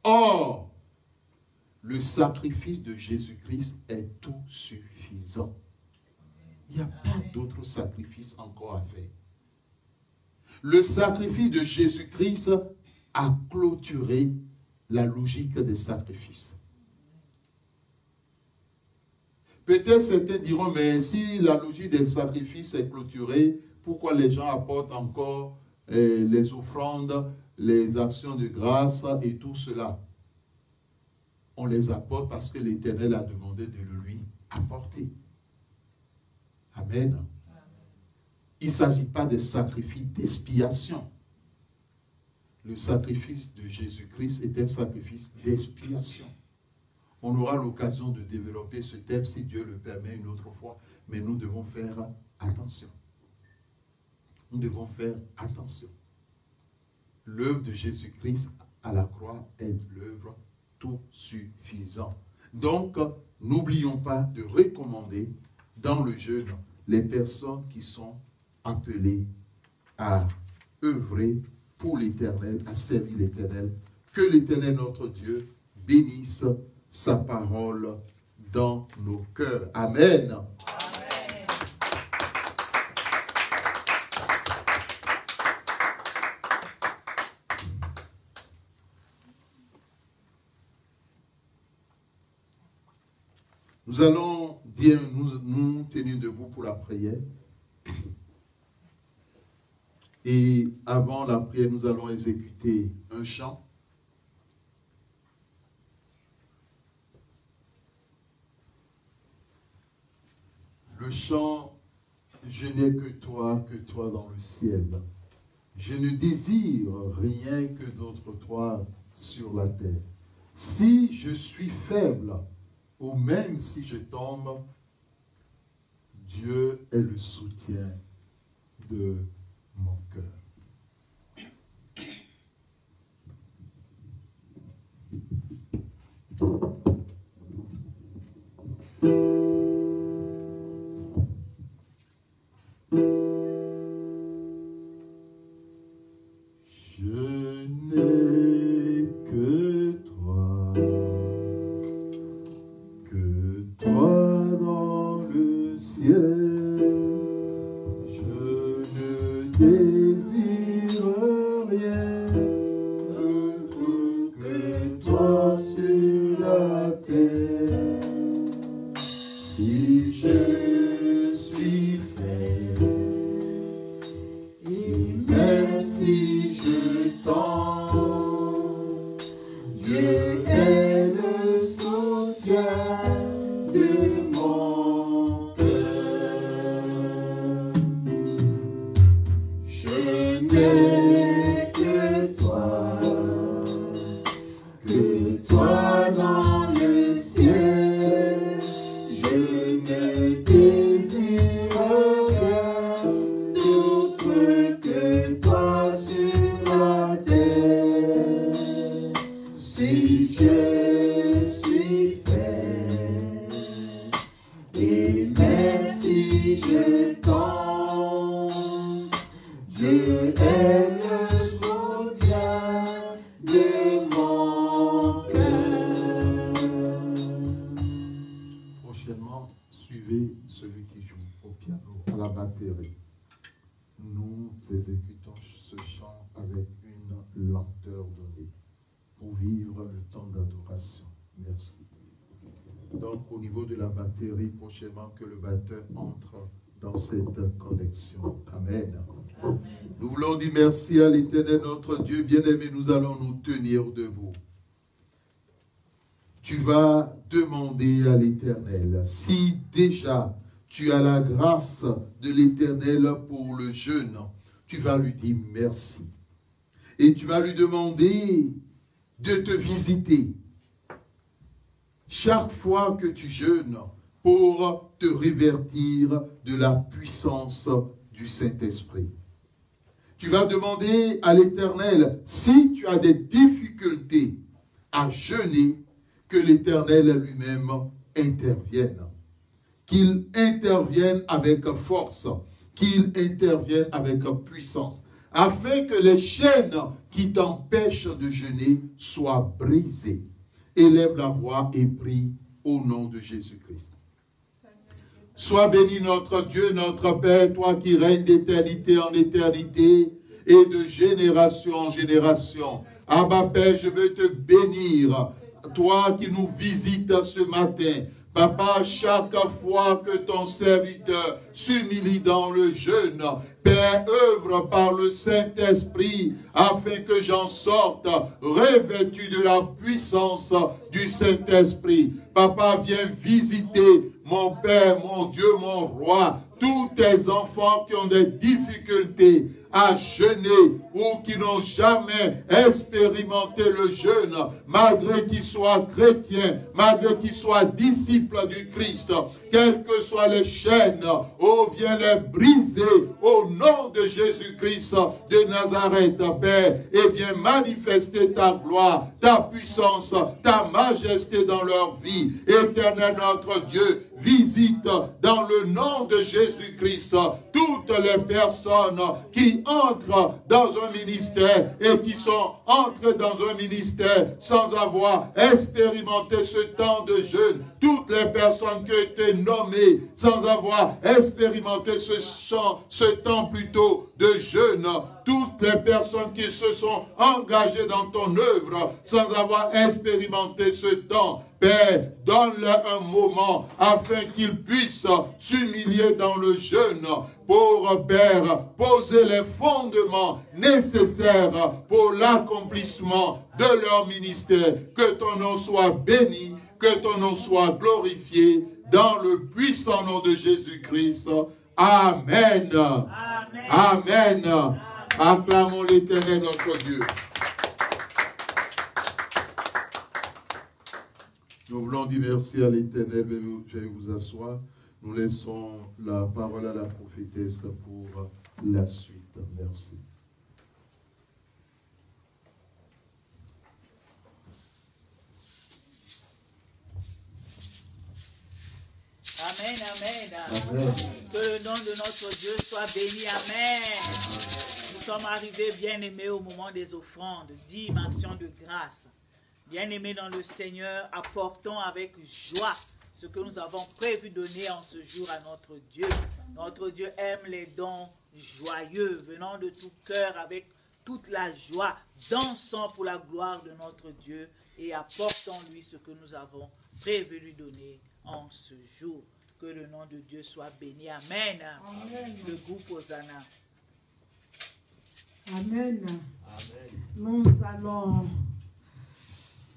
Or, le sacrifice de Jésus-Christ est tout suffisant. Il n'y a pas d'autre sacrifice encore à faire. Le sacrifice de Jésus-Christ a clôturé la logique des sacrifices. Peut-être certains diront, mais si la logique des sacrifices est clôturée, pourquoi les gens apportent encore les offrandes, les actions de grâce et tout cela? On les apporte parce que l'Éternel a demandé de le lui apporter. Amen. Il ne s'agit pas de sacrifice d'expiation. Le sacrifice de Jésus-Christ est un sacrifice d'expiation. On aura l'occasion de développer ce thème si Dieu le permet une autre fois. Mais nous devons faire attention. Nous devons faire attention. L'œuvre de Jésus-Christ à la croix est l'œuvre tout suffisante. Donc, n'oublions pas de recommander dans le jeûne les personnes qui sont appelées à œuvrer pour l'Éternel, à servir l'Éternel. Que l'Éternel, notre Dieu, bénisse sa parole dans nos cœurs. Amen. Nous allons dire, nous tenir debout pour la prière. Et avant la prière, nous allons exécuter un chant. Le chant, je n'ai que toi dans le ciel. Je ne désire rien que d'autre toi sur la terre. Si je suis faible, ou même si je tombe, Dieu est le soutien de mon cœur. Je n'ai que toi dans le ciel. Je ne désire rien d'autre que toi sur la terre. Si je suis faible, et même si je tombe, Dieu est le soutien de mon cœur. Je n'ai que toi dans le ciel. Je ne désire rien d'autre que toi sur la terre. Si je suis faible, et même si je tombe, Dieu est le soutien de mon cœur. Prochainement, suivez celui qui joue au piano, à la batterie. Nous exécutons ce chant avec une lenteur donnée pour vivre le temps d'adoration. Merci. Donc, au niveau de la batterie, prochainement que le batteur entre dans cette connexion. Amen. Amen. Nous voulons dire merci à l'Éternel, notre Dieu. Bien-aimé, nous allons nous tenir debout. Tu vas demander à l'Éternel, si déjà tu as la grâce de l'Éternel pour le jeûne, tu vas lui dire merci. Et tu vas lui demander de te visiter chaque fois que tu jeûnes pour te révertir de la puissance du Saint-Esprit. Tu vas demander à l'Éternel, si tu as des difficultés à jeûner, que l'Éternel lui-même intervienne. Qu'il intervienne avec force, qu'il intervienne avec puissance, afin que les chaînes qui t'empêchent de jeûner soient brisées. Élève la voix et prie au nom de Jésus-Christ. Sois béni notre Dieu, notre Père, toi qui règnes d'éternité en éternité et de génération en génération. Abba Père, je veux te bénir, toi qui nous visites ce matin. Papa, chaque fois que ton serviteur s'humilie dans le jeûne, Père, œuvre par le Saint-Esprit afin que j'en sorte revêtu de la puissance du Saint-Esprit. Papa, viens visiter mon Père, mon Dieu, mon Roi, tous tes enfants qui ont des difficultés à jeûner ou qui n'ont jamais expérimenté le jeûne, malgré qu'ils soient chrétiens, malgré qu'ils soient disciples du Christ, quelles que soient les chaînes, oh, viens les briser au nom de Jésus-Christ de Nazareth, Père, et viens manifester ta gloire, ta puissance, ta majesté dans leur vie. Éternel notre Dieu, visite dans le nom de Jésus-Christ toutes les personnes qui entrent dans un ministère et qui sont entrées dans un ministère sans avoir expérimenté ce temps de jeûne. Toutes les personnes qui ont été nommées sans avoir expérimenté ce temps plutôt de jeûne. Toutes les personnes qui se sont engagées dans ton œuvre sans avoir expérimenté ce temps. Père, donne-leur un moment afin qu'ils puissent s'humilier dans le jeûne pour, Père, poser les fondements nécessaires pour l'accomplissement de leur ministère. Que ton nom soit béni, que ton nom soit glorifié dans le puissant nom de Jésus-Christ. Amen. Amen. Amen. Amen. Acclamons l'Éternel notre Dieu. Nous voulons dire merci à l'Éternel. Je vais vous asseoir. Nous laissons la parole à la prophétesse pour la suite. Merci. Amen, amen, amen. Que le nom de notre Dieu soit béni. Amen. Nous sommes arrivés, bien-aimés, au moment des offrandes, dîmes, actions de grâce. Bien-aimés dans le Seigneur, apportons avec joie ce que nous avons prévu donner en ce jour à notre Dieu. Notre Dieu aime les dons joyeux, venant de tout cœur avec toute la joie, dansant pour la gloire de notre Dieu et apportons-lui ce que nous avons prévu lui donner en ce jour. Que le nom de Dieu soit béni. Amen. Amen. Le groupe Hosanna. Amen. Amen. Nous allons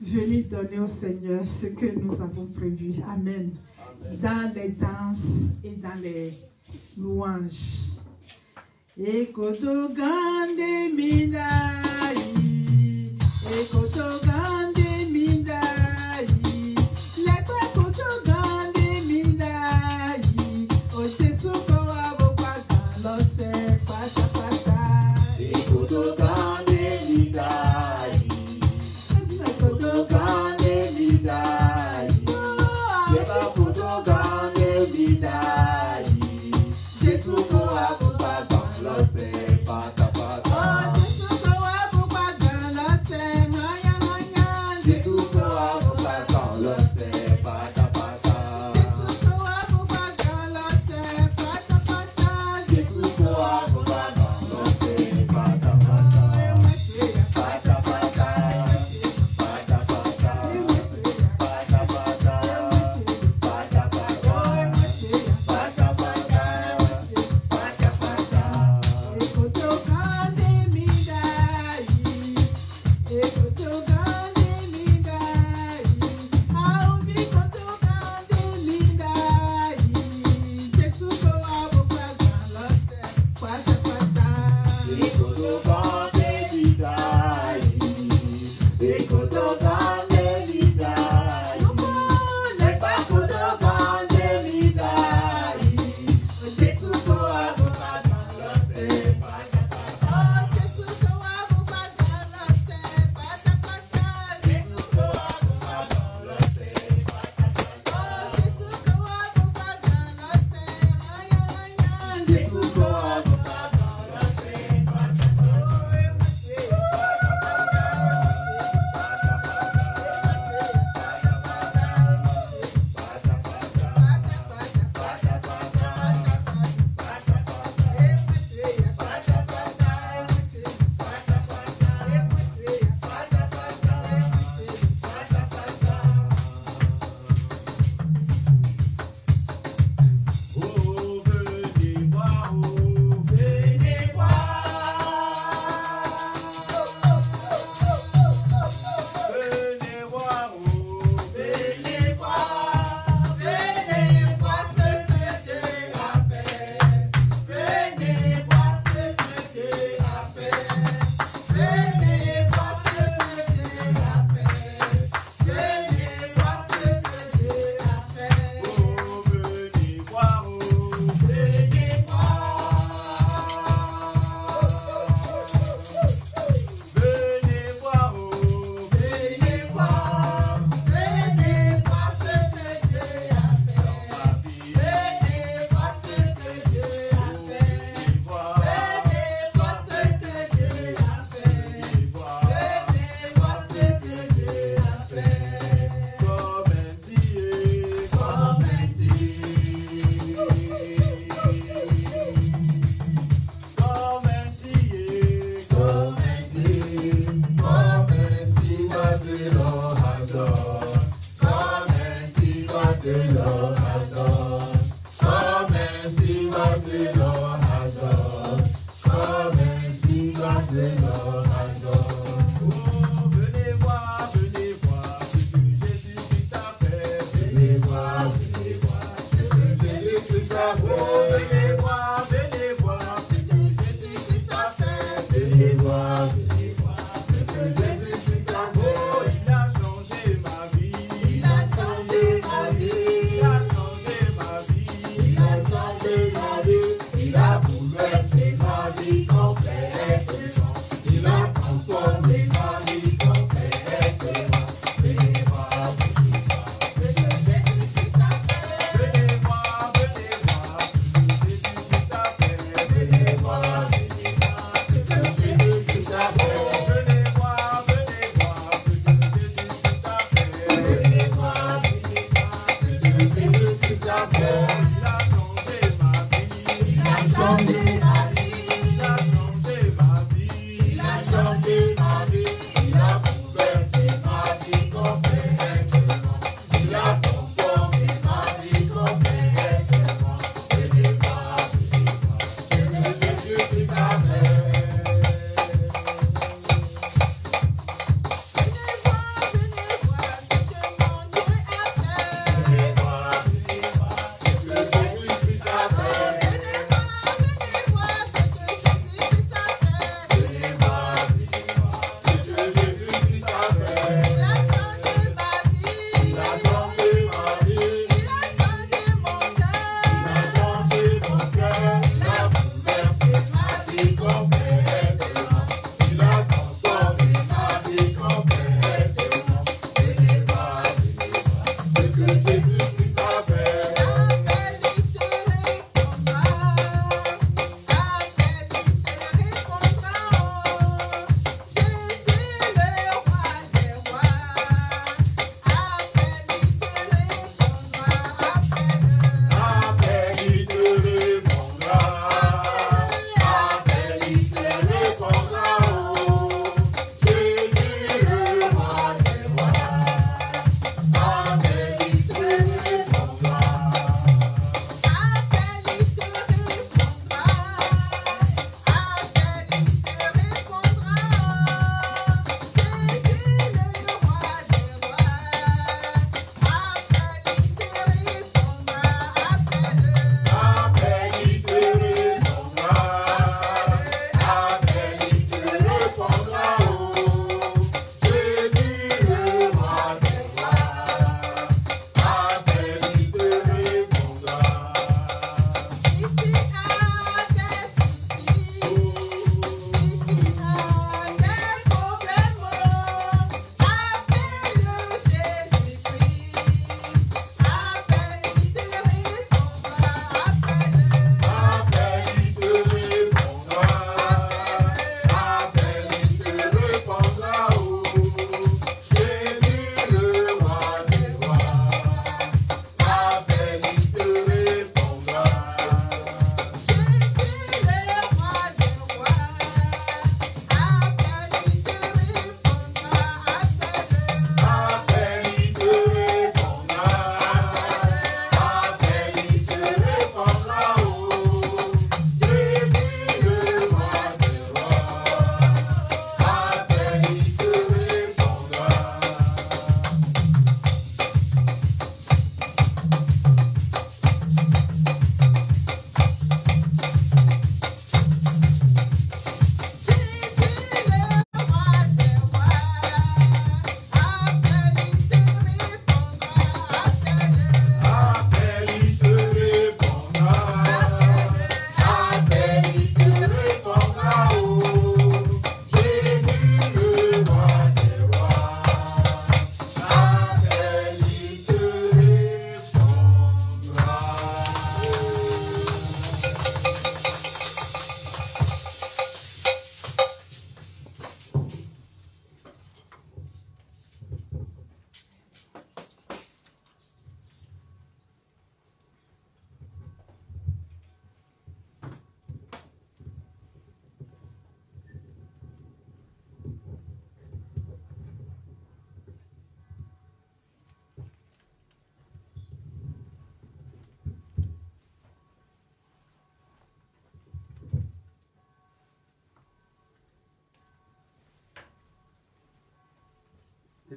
venir donner au Seigneur ce que nous avons prévu. Amen. Amen. Dans les danses et dans les louanges. Ekoto gande mindai, ekoto gande mindai, lekwe koto gande mindai, oche suko abopa kalo se pata pata. Ekoto gande mindai, ekoto gande mindai, leba koto gande mindai, jesuko abopa kalo se pata pata. Jesuko abopa kalo se maya maya.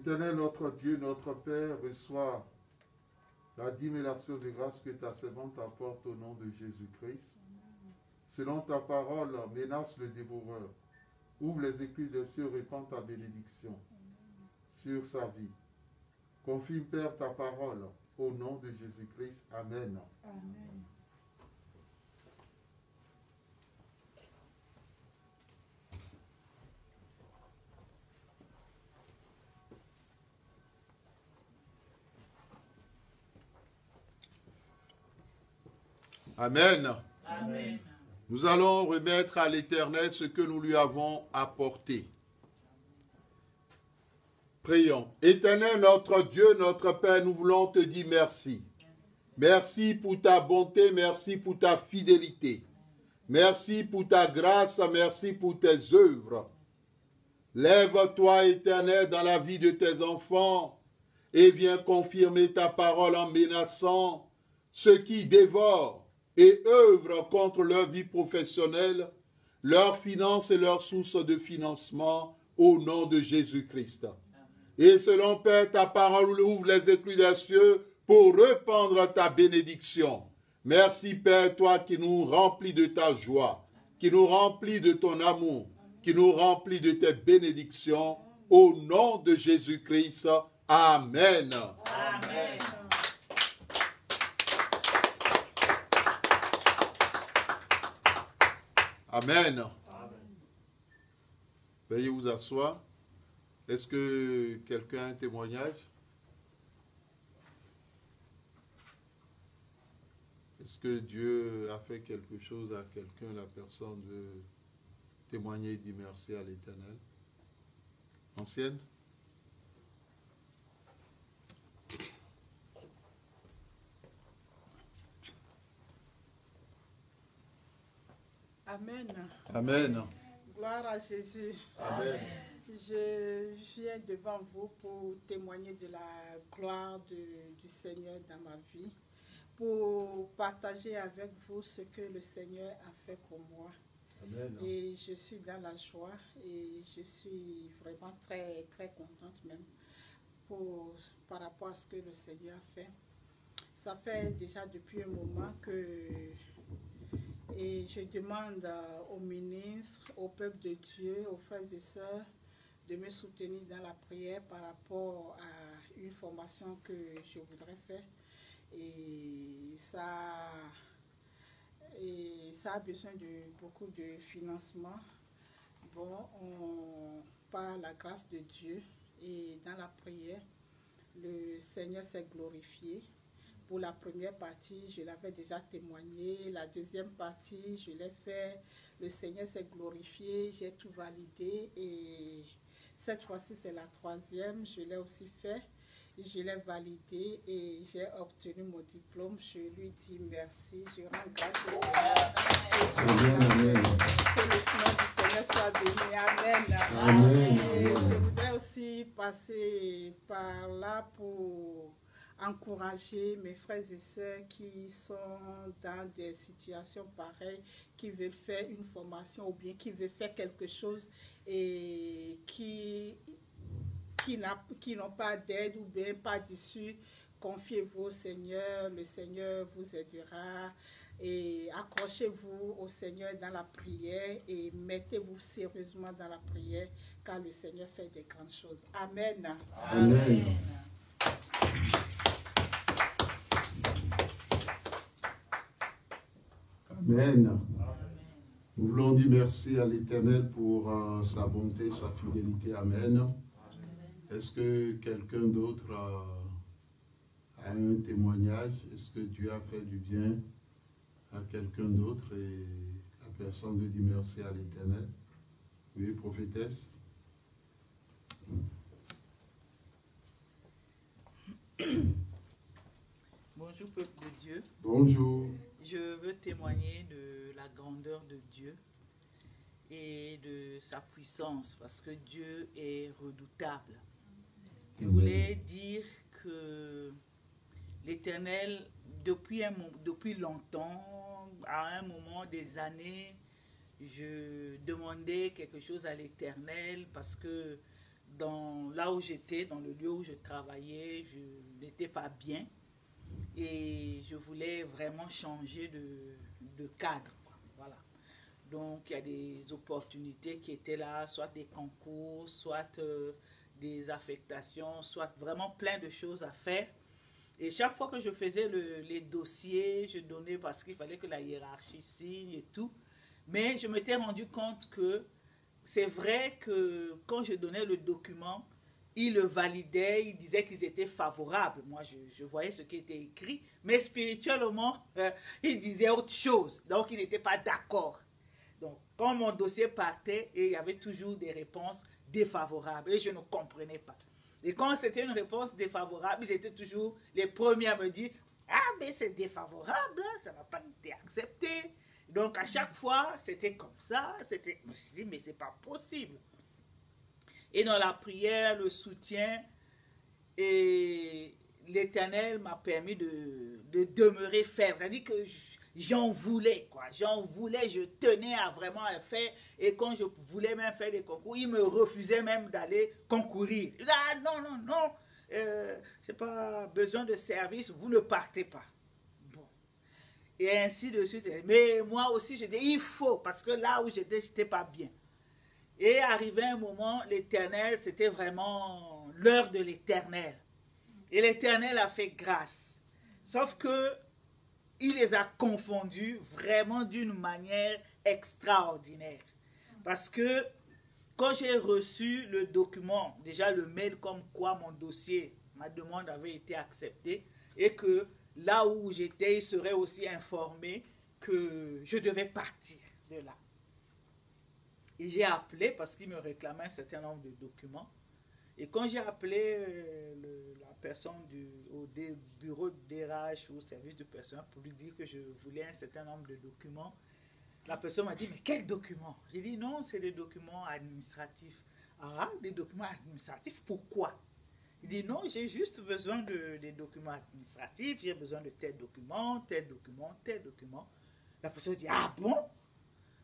Éternel, notre Dieu, notre Père, reçois la dîme et l'action de grâce que ta servante apporte au nom de Jésus-Christ. Selon ta parole, menace le dévoreur. Ouvre les écluses des cieux, répand ta bénédiction sur sa vie. Confirme, Père, ta parole au nom de Jésus-Christ. Amen. Amen. Amen. Amen. Nous allons remettre à l'Éternel ce que nous lui avons apporté. Prions. Éternel, notre Dieu, notre Père, nous voulons te dire merci. Merci pour ta bonté, merci pour ta fidélité. Merci pour ta grâce, merci pour tes œuvres. Lève-toi, Éternel, dans la vie de tes enfants et viens confirmer ta parole en menaçant ceux qui dévorent et œuvrent contre leur vie professionnelle, leurs finances et leurs sources de financement au nom de Jésus-Christ. Et selon Père, ta parole ouvre les écluses des cieux pour répandre ta bénédiction. Merci Père, toi qui nous remplis de ta joie, qui nous remplis de ton amour, qui nous remplis de tes bénédictions. Au nom de Jésus-Christ. Amen. Amen. Amen. Veuillez vous asseoir. Est-ce que quelqu'un a un témoignage? Est-ce que Dieu a fait quelque chose à quelqu'un, la personne veut témoigner et dire merci à l'Éternel? Ancienne? Amen. Amen. Gloire à Jésus. Amen. Je viens devant vous pour témoigner de la gloire du Seigneur dans ma vie, pour partager avec vous ce que le Seigneur a fait pour moi. Amen. Et je suis dans la joie et je suis vraiment très, très contente même par rapport à ce que le Seigneur a fait. Ça fait déjà depuis un moment et je demande aux ministres, au peuple de Dieu, aux frères et sœurs, de me soutenir dans la prière par rapport à une formation que je voudrais faire. Et ça a besoin de beaucoup de financement. Bon, par la grâce de Dieu et dans la prière, le Seigneur s'est glorifié. Pour la première partie, je l'avais déjà témoigné. La deuxième partie, je l'ai fait. Le Seigneur s'est glorifié. J'ai tout validé. Et cette fois-ci, c'est la troisième. Je l'ai aussi fait. Je l'ai validé et j'ai obtenu mon diplôme. Je lui dis merci. Je rends grâce au Seigneur. Amen. Que le nom du Seigneur soit béni. Amen. Amen. Et je voudrais aussi passer par là pour encourager mes frères et sœurs qui sont dans des situations pareilles, qui veulent faire une formation ou bien qui veulent faire quelque chose et qui n'ont pas d'aide ou bien pas d'issue. Confiez-vous au Seigneur, le Seigneur vous aidera. Et accrochez-vous au Seigneur dans la prière et mettez-vous sérieusement dans la prière car le Seigneur fait des grandes choses. Amen. Amen. Amen. Nous voulons dire merci à l'Éternel pour sa bonté, sa fidélité. Amen. Est-ce que quelqu'un d'autre a un témoignage? Est-ce que Dieu a fait du bien à quelqu'un d'autre et la personne veut dire merci à l'Éternel? Oui, prophétesse. Bonjour peuple de Dieu. Bonjour. Je veux témoigner de la grandeur de Dieu et de sa puissance parce que Dieu est redoutable. Je voulais dire que l'Éternel, depuis longtemps, à un moment des années, je demandais quelque chose à l'Éternel parce que là où j'étais, dans le lieu où je travaillais, je n'étais pas bien. et je voulais vraiment changer de cadre, quoi. Voilà. Donc, il y a des opportunités qui étaient là, soit des concours, soit des affectations, soit vraiment plein de choses à faire. Et chaque fois que je faisais les dossiers, je donnais parce qu'il fallait que la hiérarchie signe et tout. Mais je m'étais rendu compte que c'est vrai que quand je donnais le document, ils le validaient, ils disaient qu'ils étaient favorables. Moi, je voyais ce qui était écrit, mais spirituellement, ils disaient autre chose. Donc, ils n'étaient pas d'accord. Donc, quand mon dossier partait, et il y avait toujours des réponses défavorables, et je ne comprenais pas. Et quand c'était une réponse défavorable, ils étaient toujours les premiers à me dire « Ah, mais c'est défavorable, ça n'a pas été accepté. » Donc, à chaque fois, c'était comme ça. Je me suis dit « Mais c'est pas possible. » Et dans la prière, le soutien, et l'Éternel m'a permis de demeurer ferme. C'est-à-dire que j'en voulais, quoi. J'en voulais, je tenais à vraiment à faire. Et quand je voulais même faire des concours, ils me refusaient même d'aller concourir. Ah non, non, non, c'est pas besoin de service, vous ne partez pas. Bon. Et ainsi de suite. Mais moi aussi, je dis, il faut, parce que là où j'étais, j'étais pas bien. Et arrivé un moment, l'Éternel, c'était vraiment l'heure de l'Éternel. Et l'Éternel a fait grâce. Sauf que il les a confondus vraiment d'une manière extraordinaire. Parce que quand j'ai reçu le document, déjà le mail comme quoi mon dossier, ma demande avait été acceptée, et que là où j'étais, il serait aussi informé que je devais partir de là. Et j'ai appelé parce qu'il me réclamait un certain nombre de documents. Et quand j'ai appelé la personne au bureau de DRH ou au service de personnel pour lui dire que je voulais un certain nombre de documents, la personne m'a dit, mais quels documents? J'ai dit, non, c'est des documents administratifs. Ah, des documents administratifs, pourquoi? Il dit, non, j'ai juste besoin des documents administratifs, j'ai besoin de tel document, tel document, tel document. La personne dit, ah bon?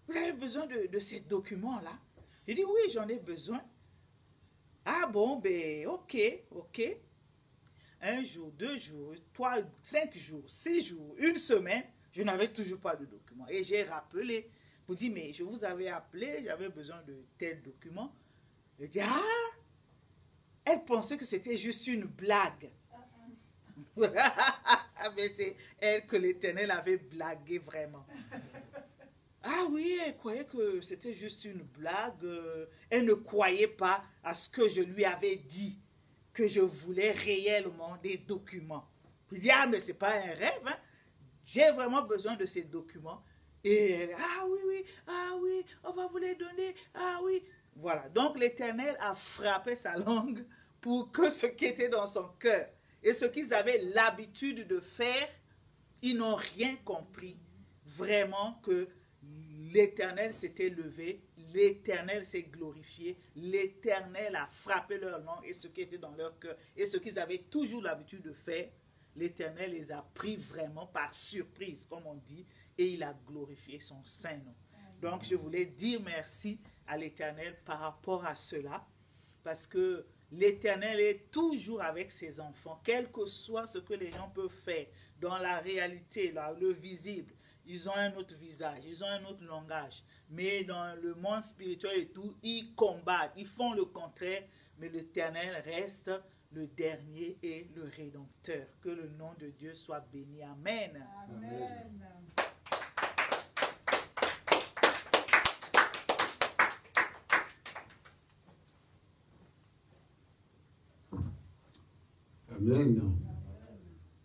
Vous avez besoin de ces documents-là? J'ai dit, oui, j'en ai besoin. Ah bon, ben ok, ok. 1 jour, 2 jours, 3, 5 jours, 6 jours, 1 semaine, je n'avais toujours pas de document. Et j'ai rappelé pour dire, mais je vous avais appelé, j'avais besoin de tel document. Elle dit, ah, elle pensait que c'était juste une blague. Mais c'est elle que l'Éternel avait blagué vraiment. Ah oui, elle croyait que c'était juste une blague. Elle ne croyait pas à ce que je lui avais dit, que je voulais réellement des documents. Je dis, ah, mais ce n'est pas un rêve, hein. J'ai vraiment besoin de ces documents. Et elle, ah oui, on va vous les donner, ah oui. Voilà, donc l'Éternel a frappé sa langue pour que ce qui était dans son cœur et ce qu'ils avaient l'habitude de faire, ils n'ont rien compris. Vraiment que l'Éternel s'était levé, l'Éternel s'est glorifié, l'Éternel a frappé leur langue et ce qui était dans leur cœur et ce qu'ils avaient toujours l'habitude de faire, l'Éternel les a pris vraiment par surprise, comme on dit, et il a glorifié son saint nom. Donc je voulais dire merci à l'Éternel par rapport à cela, parce que l'Éternel est toujours avec ses enfants, quel que soit ce que les gens peuvent faire, dans la réalité, là, le visible. Ils ont un autre visage, ils ont un autre langage. Mais dans le monde spirituel et tout, ils combattent, ils font le contraire. Mais l'Éternel reste le dernier et le Rédempteur. Que le nom de Dieu soit béni. Amen. Amen. Amen.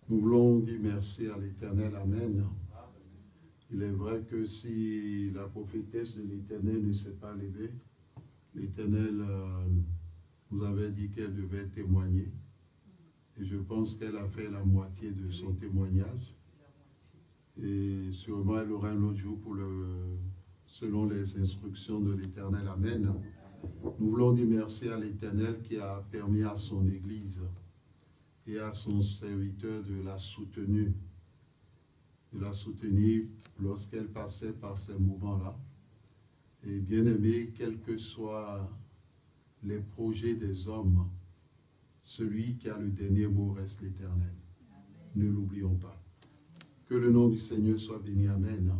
Nous voulons dire merci à l'Éternel. Amen. Il est vrai que si la prophétesse de l'Éternel ne s'est pas levée, l'Éternel nous avait dit qu'elle devait témoigner. Et je pense qu'elle a fait la moitié de son témoignage. Et sûrement elle aura un autre jour selon les instructions de l'Éternel. Amen. Nous voulons dire merci à l'Éternel qui a permis à son Église et à son serviteur de la soutenir lorsqu'elle passait par ces moments-là. Et bien aimé, quels que soient les projets des hommes, celui qui a le dernier mot reste l'Éternel. Ne l'oublions pas. Que le nom du Seigneur soit béni. Amen.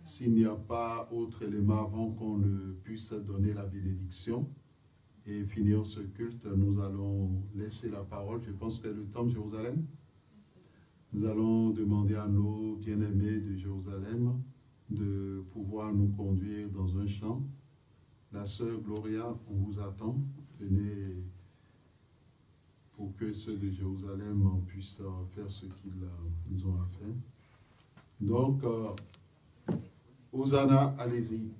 S'il n'y a pas autre élément avant qu'on ne puisse donner la bénédiction et finir ce culte, nous allons laisser la parole. Je pense que le temps de Jérusalem. Nous allons demander à nos bien-aimés de Jérusalem de pouvoir nous conduire dans un chant. La sœur Gloria, on vous attend. Venez pour que ceux de Jérusalem puissent faire ce qu'ils ont à faire. Donc, Hosanna, allez-y.